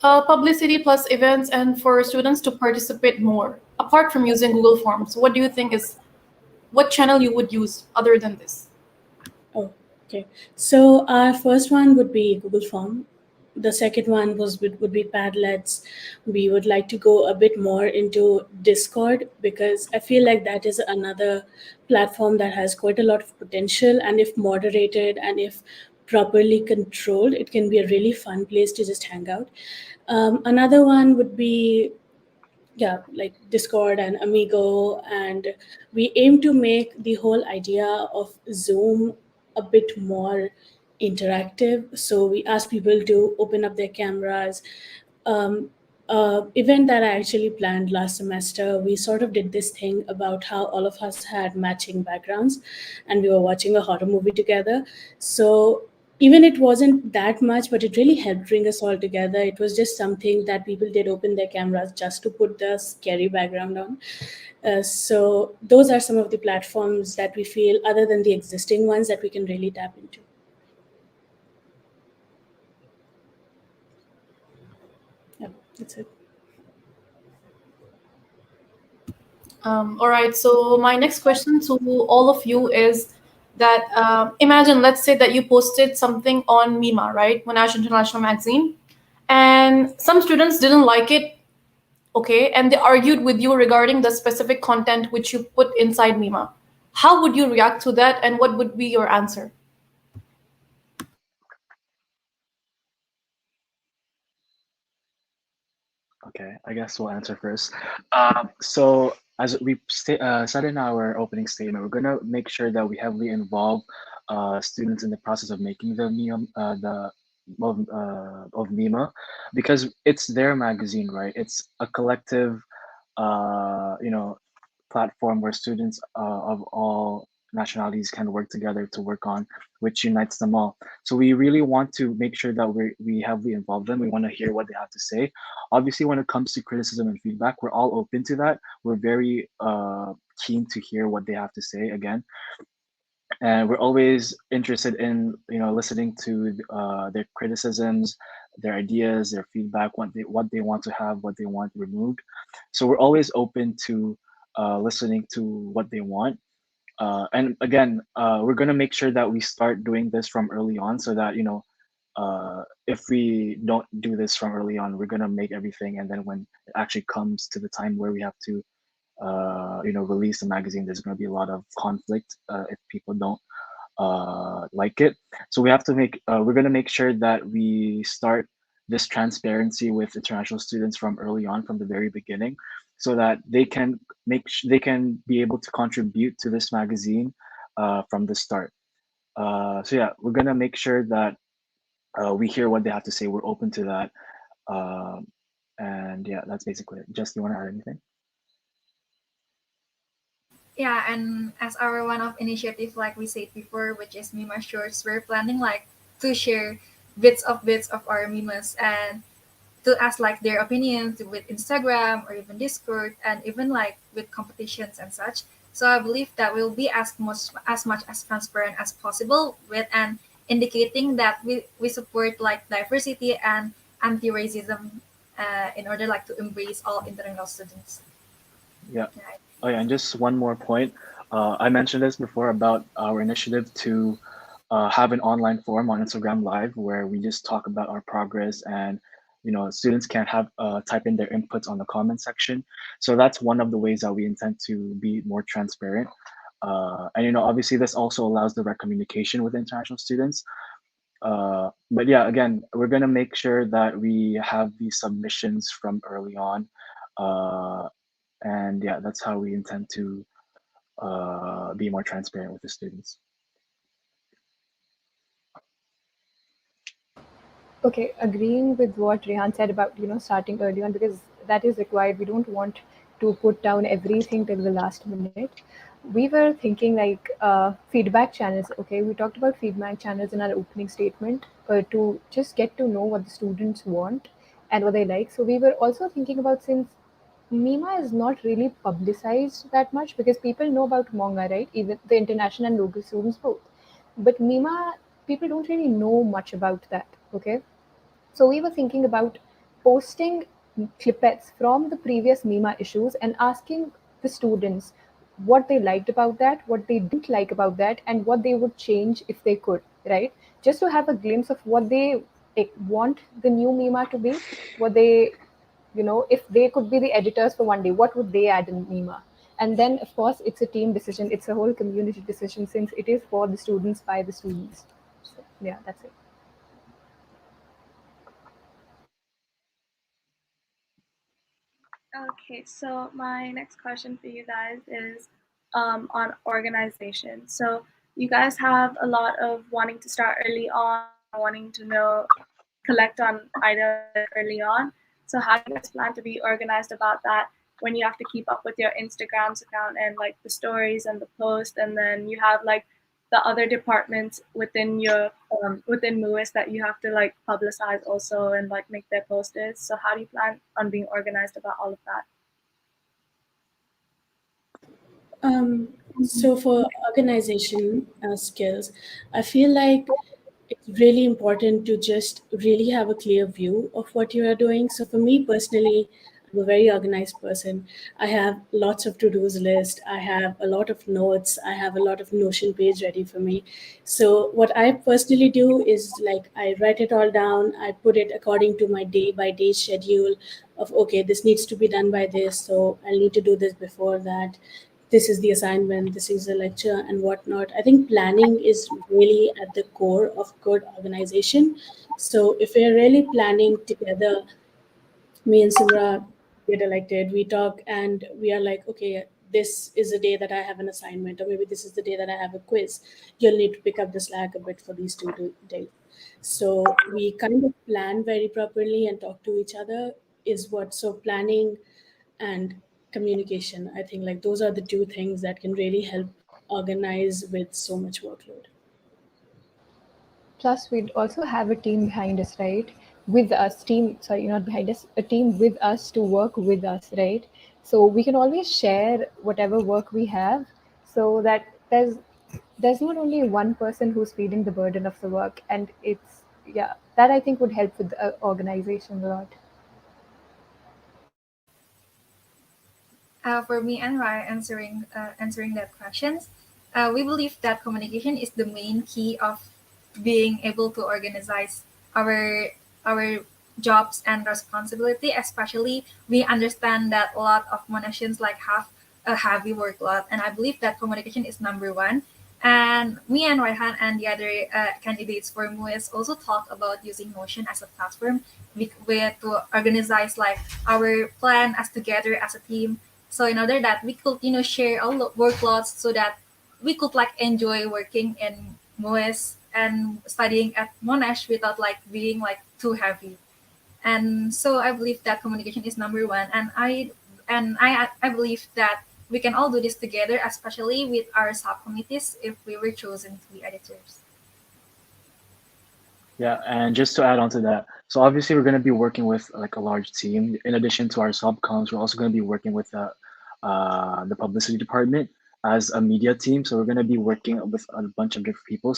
Publicity plus events and for students to participate more. Apart from using Google Forms, what do you think is what channel you would use other than this? Oh, okay. So our first one would be Google Form. The second one would be Padlets. We would like to go a bit more into Discord, because I feel like that is another platform that has quite a lot of potential, and if moderated and if properly controlled, it can be a really fun place to just hang out. Another one would be, yeah, like Discord and Amigo, and we aim to make the whole idea of Zoom a bit more interactive. So we ask people to open up their cameras, um, event that I actually planned last semester, we sort of did this thing about how all of us had matching backgrounds and we were watching a horror movie together. So even it wasn't that much, but it really helped bring us all together. It was just something that people did open their cameras just to put the scary background on. So those are some of the platforms that we feel, other than the existing ones, that we can really tap into. Yeah, that's it. All right. So my next question to all of you is that imagine, let's say that you posted something on MIMA, right, Monash International Magazine, and some students didn't like it. Okay, and they argued with you regarding the specific content which you put inside MIMA. How would you react to that, and what would be your answer? Okay, I guess we'll answer first. So as we said in our opening statement, we're gonna make sure that we heavily involve students in the process of making the meme, of Mima, because it's their magazine, right? It's a collective, you know, platform where students of all nationalities can work together to work on, which unites them all. So we really want to make sure that we heavily involve them. We want to hear what they have to say. Obviously, when it comes to criticism and feedback, we're all open to that. We're very keen to hear what they have to say again, and we're always interested in listening to their criticisms, their ideas, their feedback, what they want to have, what they want removed. So we're always open to listening to what they want. And again, we're going to make sure that we start doing this from early on, so that if we don't do this from early on, we're going to make everything, and then when it actually comes to the time where we have to release the magazine, there's going to be a lot of conflict if people don't like it. So we have to we're going to make sure that we start this transparency with international students from early on, from the very beginning, so that they can be able to contribute to this magazine from the start. So yeah, we're going to make sure that we hear what they have to say. We're open to that. Um, and yeah, that's basically it. Jess, do you want to add anything? Yeah, and as our one of initiative, like we said before, which is Mima Shorts, we're planning like to share bits of our memes and to ask like their opinions with Instagram or even Discord and even like with competitions and such. So I believe that we'll be as much as transparent as possible with and indicating that we support like diversity and anti-racism in order like to embrace all international students. Yeah. Right. Oh yeah, and just one more point. I mentioned this before about our initiative to have an online forum on Instagram Live where we just talk about our progress, and students can have type in their inputs on the comment section. So that's one of the ways that we intend to be more transparent. And obviously this also allows direct communication with international students. But yeah, again, we're gonna make sure that we have these submissions from early on. Uh, and yeah, that's how we intend to be more transparent with the students. Okay, agreeing with what Rehan said about starting early on, because that is required. We don't want to put down everything till the last minute. We were thinking like feedback channels. Okay, we talked about feedback channels in our opening statement to just get to know what the students want and what they like. So we were also thinking about, since Mima is not really publicized that much because people know about manga, right? Even the international and local students both. But Mima, people don't really know much about that. Okay, so we were thinking about posting clippets from the previous Mima issues and asking the students what they liked about that, what they didn't like about that, and what they would change if they could, right? Just to have a glimpse of what they want the new Mima to be, what they, if they could be the editors for one day, what would they add in Mima? And then, of course, it's a team decision, it's a whole community decision since it is for the students by the students. So, yeah, that's it. Okay, so my next question for you guys is on organization. So you guys have a lot of wanting to start early on, wanting to know, collect on items like early on. So how do you guys plan to be organized about that when you have to keep up with your Instagrams account and like the stories and the post, and then you have like the other departments within your within MUISS that you have to like publicize also and like make their posters. So how do you plan on being organized about all of that? So for organization skills, I feel like it's really important to just really have a clear view of what you are doing. So for me personally, I'm a very organized person. I have lots of to-dos list. I have a lot of notes. I have a lot of Notion page ready for me. So what I personally do is like I write it all down. I put it according to my day by day schedule of okay, this needs to be done by this. So I'll need to do this before that. This is the assignment, this is the lecture, and whatnot. I think planning is really at the core of good organization. So if we're really planning together, me and Simra get elected, we talk and we are like, okay, this is the day that I have an assignment, or maybe this is the day that I have a quiz. You'll need to pick up the slack a bit for these days. So we kind of plan very properly and talk to each other is what. So planning and communication, I think like those are the two things that can really help organize with so much workload. Plus, we'd also have a team behind us, right? With us, team, sorry, not behind us, a team with us to work with us, right? So we can always share whatever work we have, so that there's not only one person who's feeling the burden of the work, and it's yeah, that I think would help with the organization a lot. For me and Ryan answering that questions, we believe that communication is the main key of being able to organize our our jobs and responsibility. Especially, we understand that a lot of Monasians like have a heavy workload, and I believe that communication is number one. And me and Raihan and the other candidates for MUIS also talk about using Notion as a platform with to organize like our plan as together as a team, so in order that we could, share our workloads so that we could like enjoy working in MOES and studying at Monash without like being like too heavy. And so I believe that communication is number one. And I believe that we can all do this together, especially with our subcommittees if we were chosen to be editors. Yeah, and just to add on to that, so obviously we're going to be working with like a large team. In addition to our subcoms, we're also going to be working with the publicity department as a media team. So we're going to be working with a bunch of different people.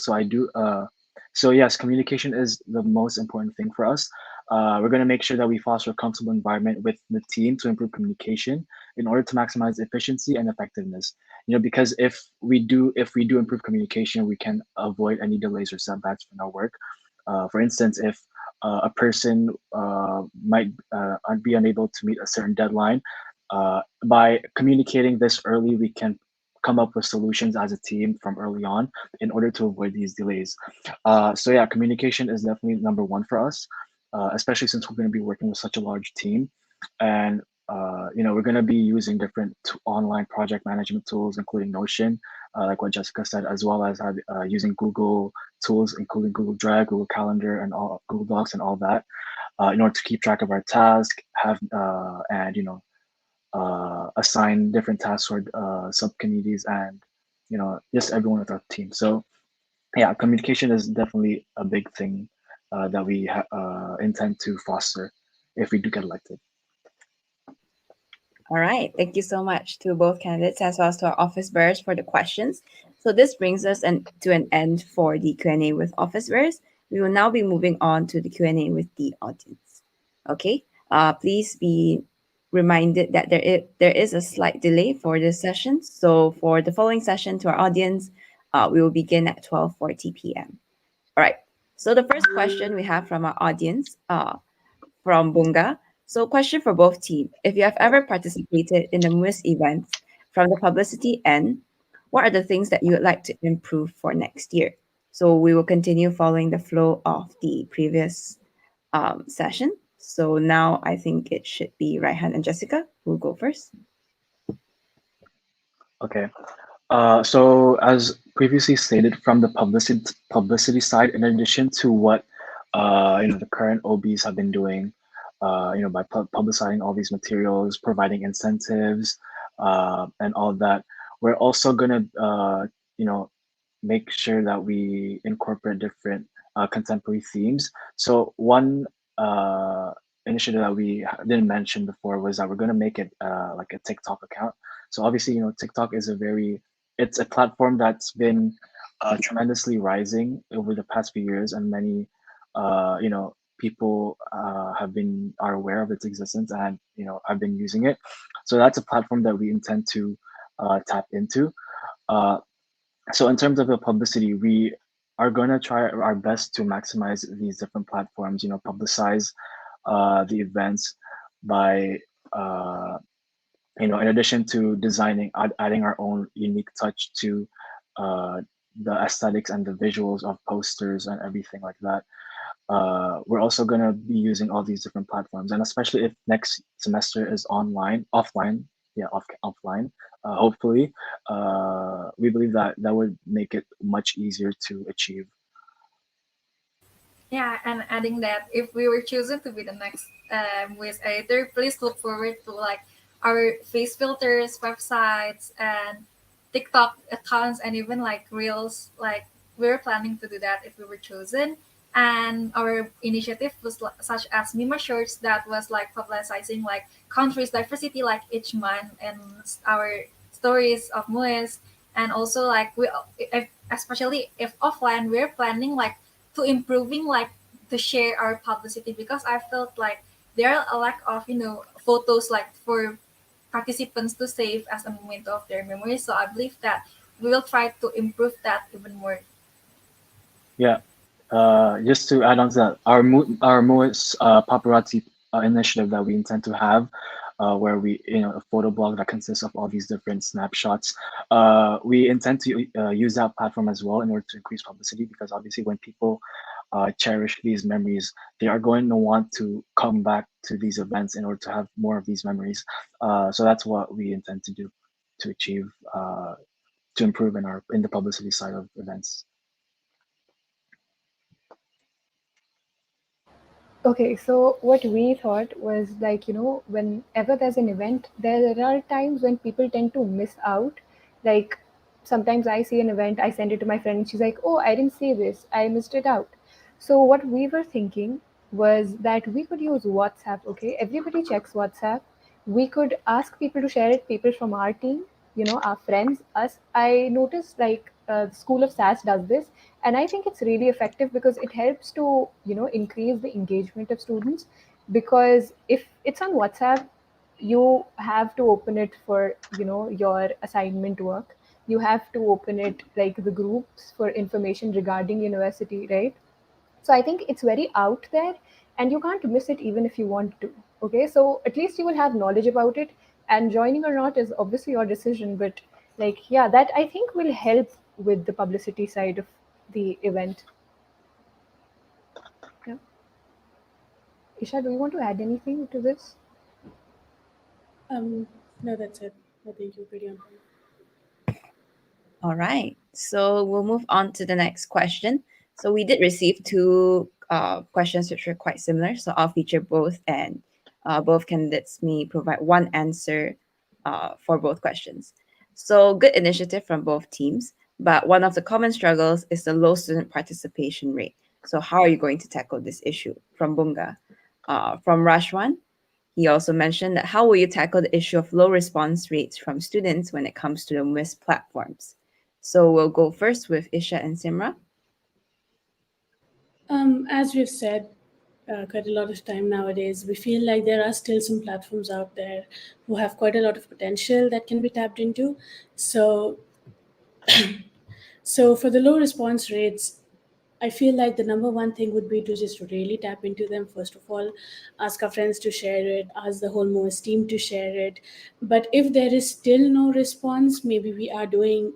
So yes, communication is the most important thing for us. We're going to make sure that we foster a comfortable environment with the team to improve communication in order to maximize efficiency and effectiveness. Because if we do improve communication, we can avoid any delays or setbacks in our work. For instance, if a person might be unable to meet a certain deadline, by communicating this early, we can come up with solutions as a team from early on in order to avoid these delays. So yeah, communication is definitely number one for us, especially since we're going to be working with such a large team, and we're going to be using different online project management tools, including Notion, like what Jessica said, as well as using Google tools, including Google Drive, Google Calendar, and all Google Docs and all that, in order to keep track of our tasks, have and assign different tasks or subcommittees, and just everyone with our team. So yeah, communication is definitely a big thing that we intend to foster if we do get elected. All right. Thank you so much to both candidates as well as to our office bearers for the questions. So this brings us to an end for the Q&A with office bearers. We will now be moving on to the Q&A with the audience. Okay. Please be reminded that there is a slight delay for this session. So for the following session to our audience, we will begin at 12:40 p.m. All right. So the first question we have from our audience from Bunga. So, question for both team: if you have ever participated in a MUISS event from the publicity end, what are the things that you would like to improve for next year? So, we will continue following the flow of the previous session. So now I think it should be Raihan and Jessica who will go first. Okay. So as previously stated, from the publicity side, in addition to what the current OBs have been doing, by publicizing all these materials, providing incentives, and all of that. We're also gonna, you know, make sure that we incorporate different contemporary themes. So one initiative that we didn't mention before was that we're gonna make it like a TikTok account. So obviously, TikTok is it's a platform that's been tremendously rising over the past few years, and many people are aware of its existence, and have been using it. So that's a platform that we intend to tap into. Uh, so in terms of the publicity, we are going to try our best to maximize these different platforms. Publicize the events by in addition to adding our own unique touch to uh, the aesthetics and the visuals of posters and everything like that. We're also going to be using all these different platforms, and especially if next semester is offline, yeah, offline. Hopefully, we believe that that would make it much easier to achieve. Yeah, and adding that if we were chosen to be the next voice editor, please look forward to like our face filters, websites, and TikTok accounts, and even like reels. Like we're planning to do that if we were chosen. And our initiative was such as Mima Shorts that was like publicizing like countries diversity like each month and our stories of MUISS, and also like especially if offline we're planning like to improving like to share our publicity because I felt like there are a lack of photos like for participants to save as a moment of their memory. So I believe that we will try to improve that even more. Yeah. Just to add on to that, our MUISS paparazzi initiative that we intend to have, where we a photo blog that consists of all these different snapshots. We intend to use that platform as well in order to increase publicity, because obviously when people cherish these memories, they are going to want to come back to these events in order to have more of these memories. So that's what we intend to do to achieve to improve in the publicity side of events. Okay, so what we thought was like, whenever there's an event, there are times when people tend to miss out. Like sometimes I see an event, I send it to my friend, and she's like, oh, I didn't see this, I missed it out. So what we were thinking was that we could use WhatsApp, okay? Everybody checks WhatsApp. We could ask people to share it, people from our team, our friends, us. I noticed like School of SAS does this, and I think it's really effective because it helps to increase the engagement of students. Because if it's on WhatsApp, you have to open it for your assignment work. You have to open it like the groups for information regarding university, right? So I think it's very out there, and you can't miss it even if you want to. Okay, so at least you will have knowledge about it, and joining or not is obviously your decision. But like, yeah, that I think will help with the publicity side of the event. Yeah. Isha, do you want to add anything to this? No, that's it. I think you're pretty on point. All right. So we'll move on to the next question. So we did receive two questions which were quite similar. So I'll feature both, and both candidates may provide one answer for both questions. So good initiative from both teams, but one of the common struggles is the low student participation rate. So how are you going to tackle this issue? From Bunga. From Rashwan, he also mentioned that how will you tackle the issue of low response rates from students when it comes to the MUISS platforms? So we'll go first with Isha and Simra. As we've said quite a lot of time nowadays, we feel like there are still some platforms out there who have quite a lot of potential that can be tapped into. So, so for the low response rates, I feel like the number one thing would be to just really tap into them. First of all, ask our friends to share it, ask the whole MOS team to share it. But if there is still no response, maybe we are doing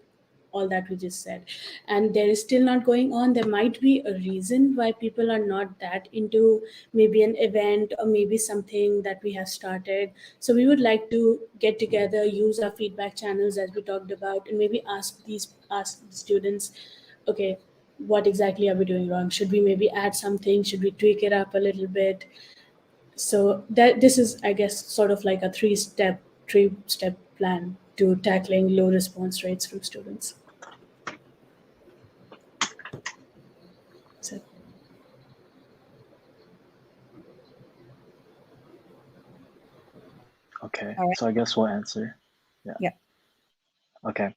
all that we just said, and there is still not going on, there might be a reason why people are not that into maybe an event or maybe something that we have started. So we would like to get together, use our feedback channels as we talked about, and maybe ask the students, okay, what exactly are we doing wrong? Should we maybe add something? Should we tweak it up a little bit? So that this is, I guess, sort of like a three step plan to tackling low response rates from students. So Okay, All right. so I guess we'll answer. Yeah. Yeah. Okay.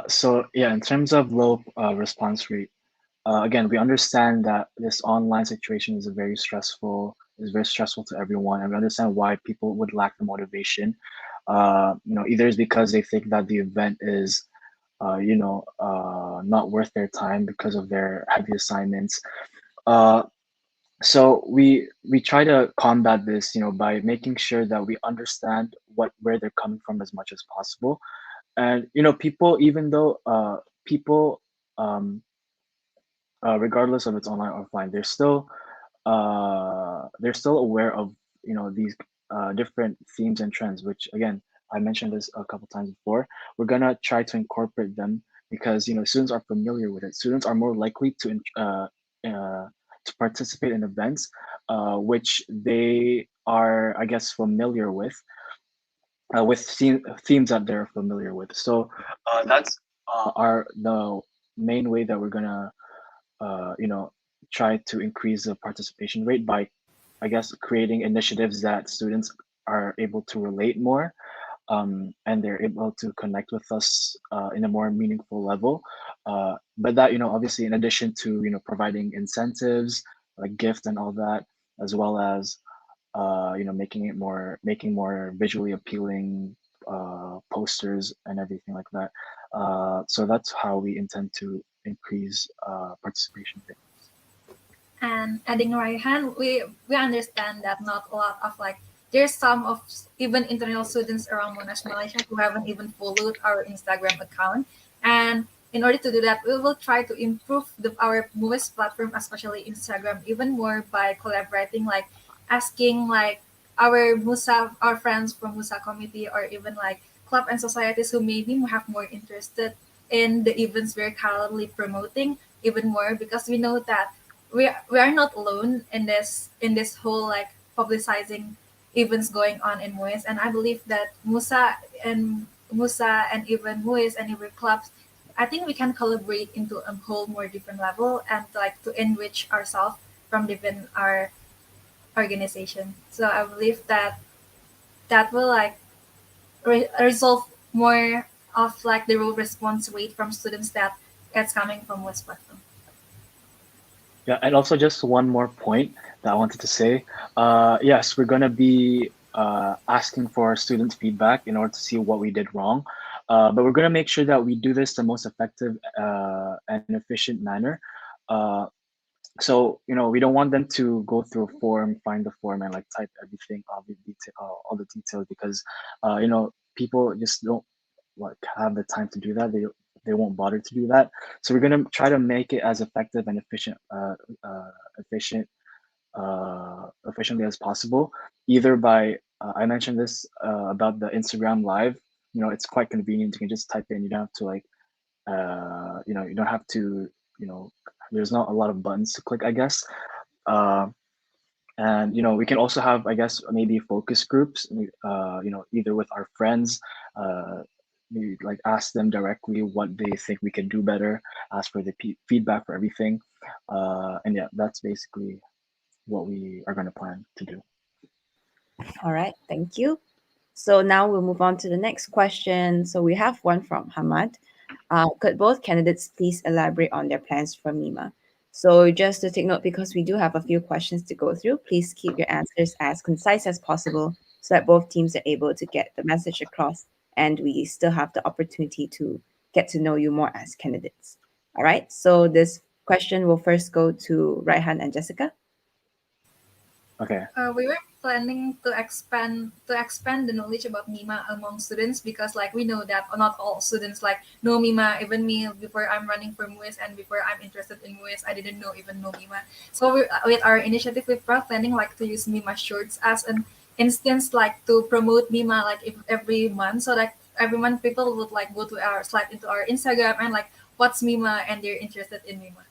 So yeah, in terms of low response rate, again, we understand that this online situation is very stressful to everyone, and we understand why people would lack the motivation. Either is because they think that the event is, not worth their time because of their heavy assignments. Uh, so we try to combat this, by making sure that we understand where they're coming from as much as possible. And people, even though people um regardless of it's online or offline, they're still aware of these different themes and trends, which again, I mentioned this a couple times before. We're gonna try to incorporate them because students are familiar with it. Students are more likely to participate in events which they are, I guess, familiar with themes that they're familiar with. So that's our the main way that we're gonna uh, you know try to increase the participation rate by, I guess, creating initiatives that students are able to relate more, and they're able to connect with us in a more meaningful level. But that, obviously, in addition to providing incentives like gift and all that, as well as making more visually appealing posters and everything like that. So that's how we intend to increase participation rate. And adding Raihan, we understand that not a lot of like there's some of even international students around Monash, Malaysia who haven't even followed our Instagram account. And in order to do that, we will try to improve our MUISS platform, especially Instagram, even more by collaborating, like asking like our MUSA, our friends from MUSA committee, or even like club and societies who maybe have more interested in the events we're currently promoting even more, because we know that we are not alone in this whole like publicizing events going on in MUISS. And I believe that Musa and even MUISS and even clubs, I think we can collaborate into a whole more different level and like to enrich ourselves from within our organization. So I believe that that will like resolve more of like the role response rate from students that it's coming from West platform. Yeah, and also just one more point that I wanted to say. Yes, we're gonna be asking for student feedback in order to see what we did wrong. But we're gonna make sure that we do this the most effective and efficient manner. Uh, so we don't want them to go through a form, find the form, and like type everything, all the details, because people just don't like have the time to do that. They won't bother to do that. So we're gonna try to make it as effective and efficient efficiently as possible, either by I mentioned this about the Instagram live. It's quite convenient. You can just type in. You don't have to like you don't have to you know there's not a lot of buttons to click, I guess. uh, and we can also have, I guess, maybe focus groups, either with our friends, maybe like ask them directly what they think we can do better, ask for the feedback for everything. And yeah, that's basically what we are going to plan to do. All right. Thank you. So now we'll move on to the next question. So we have one from Hamad. Could both candidates please elaborate on their plans for MIMA? So just to take note, because we do have a few questions to go through, please keep your answers as concise as possible so that both teams are able to get the message across and we still have the opportunity to get to know you more as candidates. All right. So this question will first go to Raihan and Jessica. Okay. We were planning to expand the knowledge about MIMA among students, because like we know that not all students like know MIMA. Even me, before I'm running for MUISS and before I'm interested in MUISS, I didn't know MIMA. So with our initiative, we're planning like to use MIMA shorts as an instance, like to promote MIMA like every month, so like every month people would like go to our slide into our Instagram and like what's MIMA and they're interested in MIMA.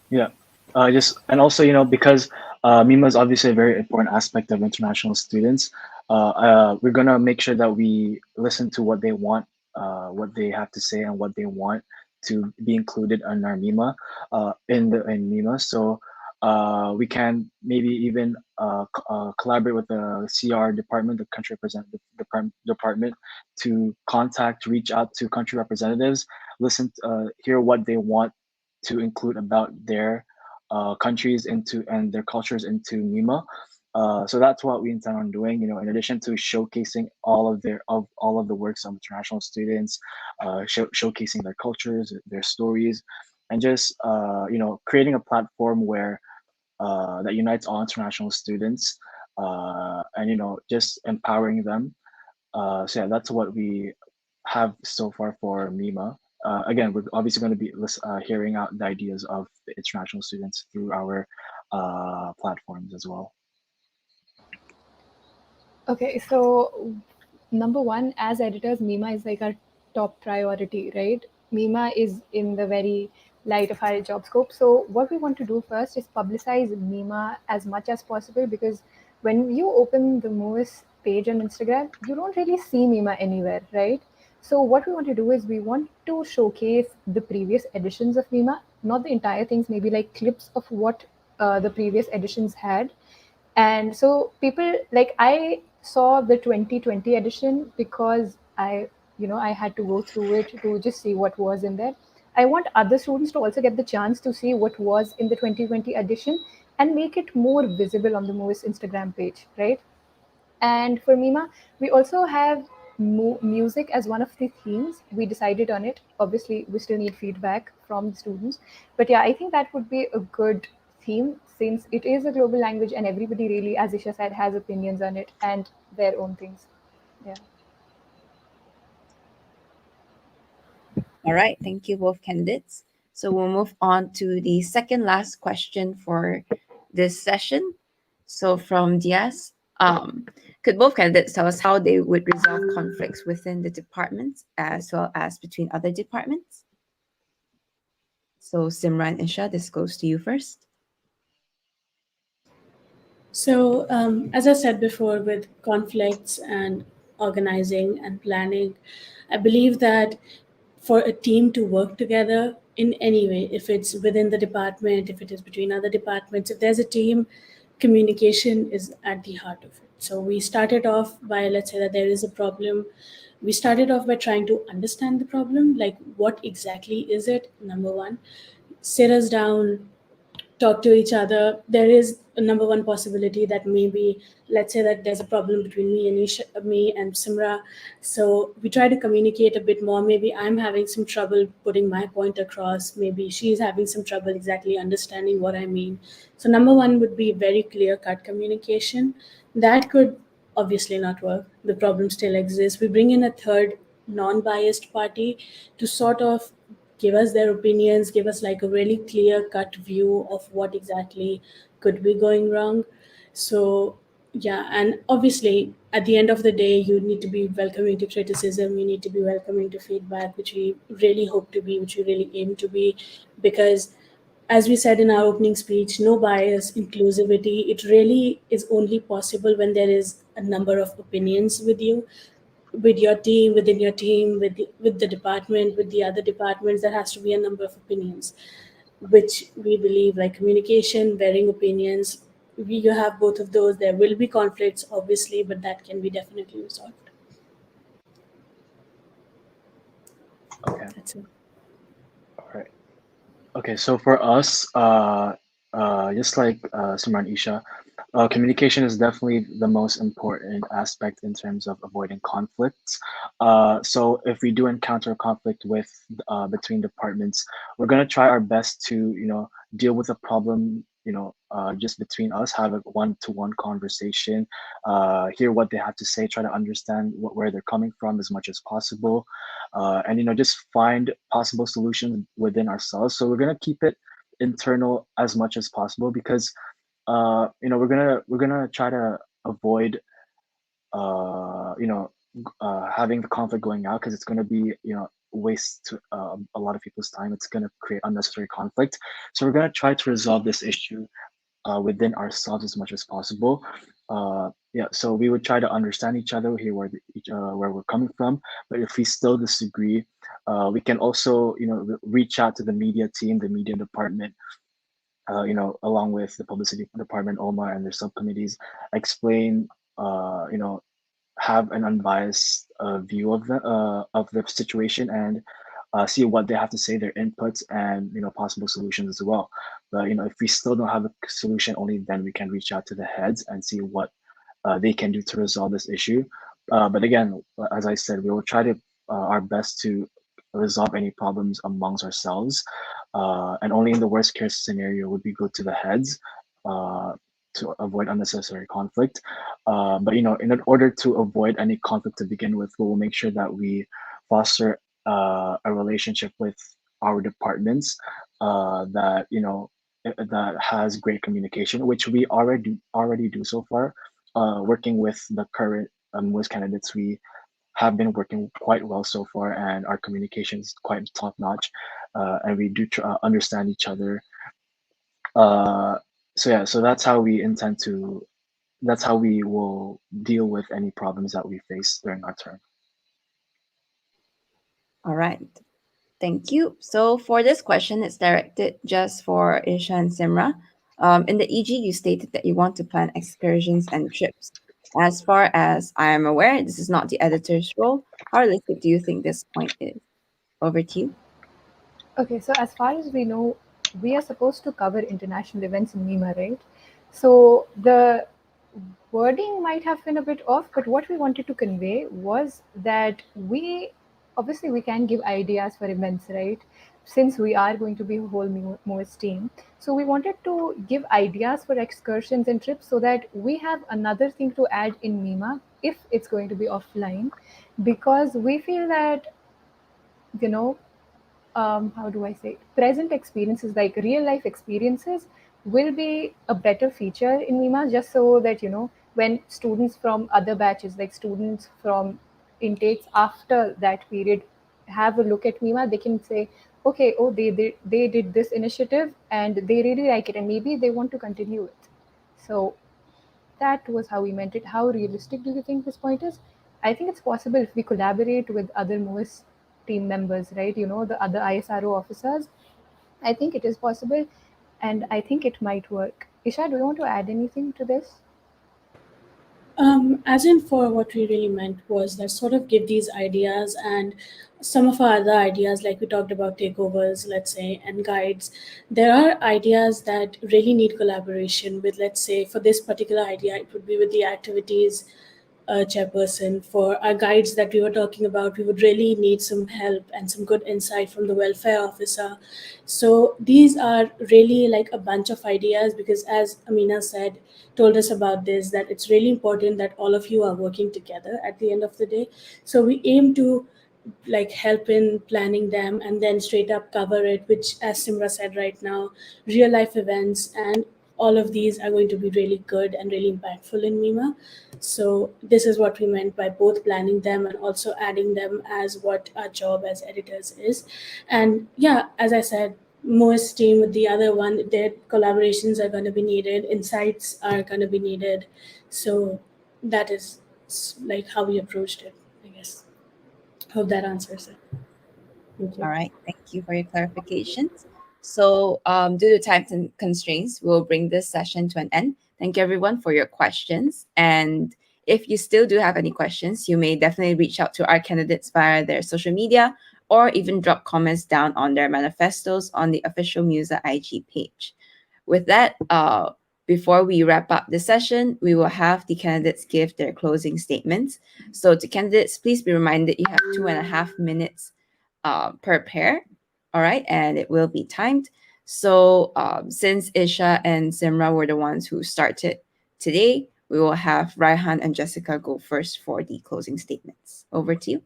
Yeah. Just and also, because MIMA is obviously a very important aspect of international students. We're gonna make sure that we listen to what they want, what they have to say, and what they want to be included in our MIMA, in MIMA. So we can maybe even collaborate with the CR department, the country representative department, to reach out to country representatives, hear what they want to include about their countries into and their cultures into MIMA. So that's what we intend on doing. In addition to showcasing all of the works of international students, showcasing their cultures, their stories, and just creating a platform where that unites all international students, and just empowering them. So yeah, that's what we have so far for MIMA. Again, we're obviously going to be hearing out the ideas of the international students through our platforms as well. Okay, so number one, as editors, Mima is like our top priority, right? Mima is in the very light of our job scope. So what we want to do first is publicize Mima as much as possible, because when you open the MUISS page on Instagram, you don't really see Mima anywhere, right? So what we want to do is we want to showcase the previous editions of Mima, not the entire things, maybe like clips of what the previous editions had. And so people, like, I saw the 2020 edition because I had to go through it to just see what was in there. I want other students to also get the chance to see what was in the 2020 edition and make it more visible on the MUISS Instagram page, right? And for Mima, we also have music as one of the themes. We decided on it. Obviously, we still need feedback from the students. But yeah, I think that would be a good theme, since it is a global language and everybody really, as Isha said, has opinions on it and their own things. Yeah. All right, thank you, both candidates. So we'll move on to the second last question for this session. So from Diaz, could both candidates tell us how they would resolve conflicts within the departments as well as between other departments? So Simra and Isha, this goes to you first. So, as I said before, with conflicts and organizing and planning, I believe that for a team to work together in any way, if it's within the department, if it is between other departments, if there's a team, communication is at the heart of it. So, we started off by, let's say that there is a problem. We started off by trying to understand the problem, like what exactly is it, number one, sit us down, talk to each other. There is a number one possibility that maybe, let's say that there's a problem between me and Isha, me and Simra. So we try to communicate a bit more. Maybe I'm having some trouble putting my point across. Maybe she's having some trouble exactly understanding what I mean. So number one would be very clear cut communication. That could obviously not work. The problem still exists. We bring in a third non-biased party to sort of give us their opinions, give us like a really clear cut view of what exactly could be going wrong. So, yeah, and obviously, at the end of the day, you need to be welcoming to criticism, you need to be welcoming to feedback, which we really hope to be, which we really aim to be, because as we said in our opening speech, no bias, inclusivity, it really is only possible when there is a number of opinions with your team, within your team, with the department, with the other departments. There has to be a number of opinions, which we believe, like communication, varying opinions. You have both of those. There will be conflicts, obviously, but that can be definitely resolved. Okay. That's it. All right. Okay, so for us, just like Simran and Isha, communication is definitely the most important aspect in terms of avoiding conflicts. So if we do encounter a conflict between departments, we're gonna try our best to deal with the problem just between us, have a one-to-one conversation, hear what they have to say, try to understand where they're coming from as much as possible, and just find possible solutions within ourselves. So we're gonna keep it internal as much as possible, because we're gonna try to avoid having the conflict going out, because it's gonna be waste a lot of people's time. It's going to create unnecessary conflict. So we're going to try to resolve this issue within ourselves as much as possible. Yeah, so we would try to understand each other, hear where we're coming from. But if we still disagree, we can also, reach out to the media team, the media department, along with the publicity department, OMA, and their subcommittees, explain, have an unbiased view of the situation, and see what they have to say, their inputs, and possible solutions as well. But if we still don't have a solution, only then we can reach out to the heads and see what they can do to resolve this issue. But again, as I said, we will try to our best to resolve any problems amongst ourselves, and only in the worst case scenario would we go to the heads uh, to avoid unnecessary conflict. But in order to avoid any conflict to begin with, we will make sure that we foster a relationship with our departments that that has great communication, which we already do so far. Working with the current MUISS candidates, we have been working quite well so far, and our communication is quite top notch, and we do understand each other. Uh, so yeah, so that's how we intend to. That's how we will deal with any problems that we face during our term. All right. Thank you. So for this question, it's directed just for Isha and Simra. In the EG, you stated that you want to plan excursions and trips. As far as I am aware, this is not the editor's role. How realistic do you think this point is? Over to you. Okay, so as far as we know, we are supposed to cover international events in MIMA, right? So the wording might have been a bit off, but what we wanted to convey was that we obviously we can give ideas for events, right? Since we are going to be a whole MOS team. So we wanted to give ideas for excursions and trips so that we have another thing to add in MIMA if it's going to be offline, because we feel that, you know, how do I say, present experiences, like real life experiences, will be a better feature in MIMA, just so that, when students from other batches, like students from intakes after that period, have a look at MIMA, they can say, okay, oh, they did this initiative and they really like it, and maybe they want to continue it. So that was how we meant it. How realistic do you think this point is? I think it's possible if we collaborate with other MOIS team members, right? The other ISRO officers. I think it is possible, and I think it might work. Isha, do you want to add anything to this? As in, for what we really meant was that sort of give these ideas and some of our other ideas, like we talked about takeovers, let's say, and guides. There are ideas that really need collaboration with, let's say, for this particular idea, it would be with the activities chairperson. For our guides that we were talking about, we would really need some help and some good insight from the welfare officer. So these are really like a bunch of ideas, because as Amina said, told us about this, that it's really important that all of you are working together at the end of the day. So we aim to like help in planning them and then straight up cover it, which, as Simra said right now, real life events and all of these are going to be really good and really impactful in Mima. So this is what we meant by both planning them and also adding them as what our job as editors is. And yeah, as I said, most team with the other one, their collaborations are going to be needed, insights are going to be needed. So that is like how we approached it, I guess. Hope that answers it. Thank All you. right. Thank you for your clarifications. So, due to time constraints, we'll bring this session to an end. Thank you, everyone, for your questions. And if you still do have any questions, you may definitely reach out to our candidates via their social media or even drop comments down on their manifestos on the official MUSA IG page. With that, before we wrap up the session, we will have the candidates give their closing statements. So, to candidates, please be reminded you have 2.5 minutes per pair. All right, and it will be timed. So since Isha and Simra were the ones who started today, we will have Raihan and Jessica go first for the closing statements. Over to you.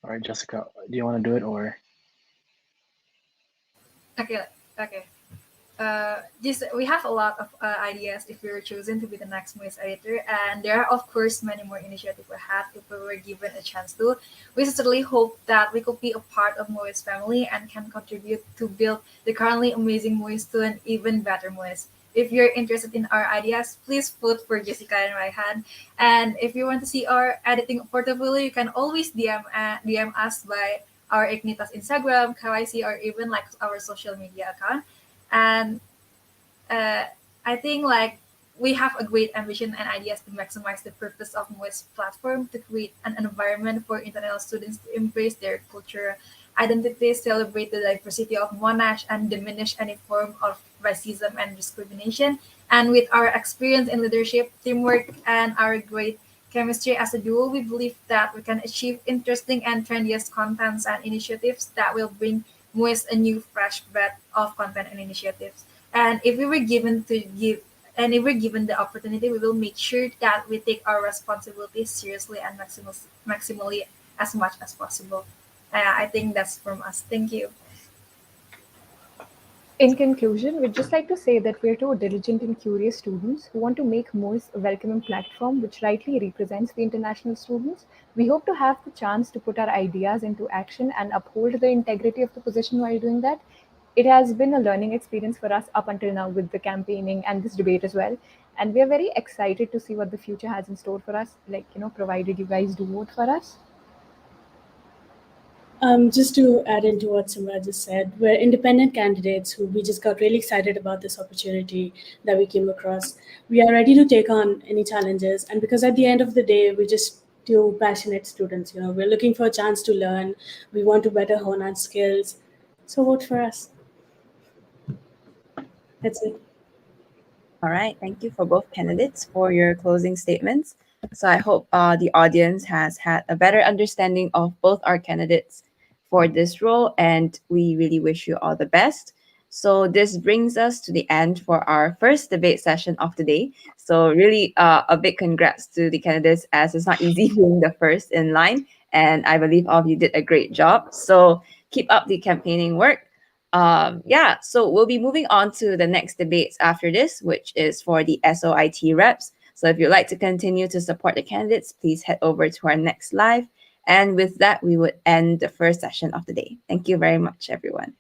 All right, Jessica, do you want to do it or? Okay, okay. this we have a lot of ideas if we were chosen to be the next MUISS editor, and there are of course many more initiatives we had if we were given a chance to. We certainly hope that we could be a part of MUISS family and can contribute to build the currently amazing MUISS to an even better MUISS. If you're interested in our ideas, please vote for Jessica and Raihan. And if you want to see our editing portfolio, you can always DM us by our Ignitas Instagram, KYC, or even like our social media account. And uh, I think like we have a great ambition and ideas to maximize the purpose of MUISS platform to create an environment for international students to embrace their culture, identity, celebrate the diversity of Monash, and diminish any form of racism and discrimination. And with our experience in leadership, teamwork, and our great chemistry as a duo, we believe that we can achieve interesting and trendiest contents and initiatives that will bring MUISS a new fresh breath of content and initiatives. And if we were given to give and if we're given the opportunity, we will make sure that we take our responsibilities seriously and maximally as much as possible. I think that's from us. Thank you. In conclusion, we'd just like to say that we're two diligent and curious students who want to make MUIS a welcoming platform which rightly represents the international students. We hope to have the chance to put our ideas into action and uphold the integrity of the position while doing that. It has been a learning experience for us up until now with the campaigning and this debate as well. And we are very excited to see what the future has in store for us, like, provided you guys do vote for us. Just to add into what Simra just said, we're independent candidates who we just got really excited about this opportunity that we came across. We are ready to take on any challenges, and because at the end of the day, we're just two passionate students. We're looking for a chance to learn. We want to better hone our skills. So vote for us. That's it. All right. Thank you for both candidates for your closing statements. So I hope the audience has had a better understanding of both our candidates for this role, and we really wish you all the best. So this brings us to the end for our first debate session of the day. So really, a big congrats to the candidates, as it's not easy being the first in line, and I believe all of you did a great job. So keep up the campaigning work. Yeah, so we'll be moving on to the next debates after this, which is for the SOIT reps. So if you'd like to continue to support the candidates, please head over to our next live. And with that, we would end the first session of the day. Thank you very much, everyone.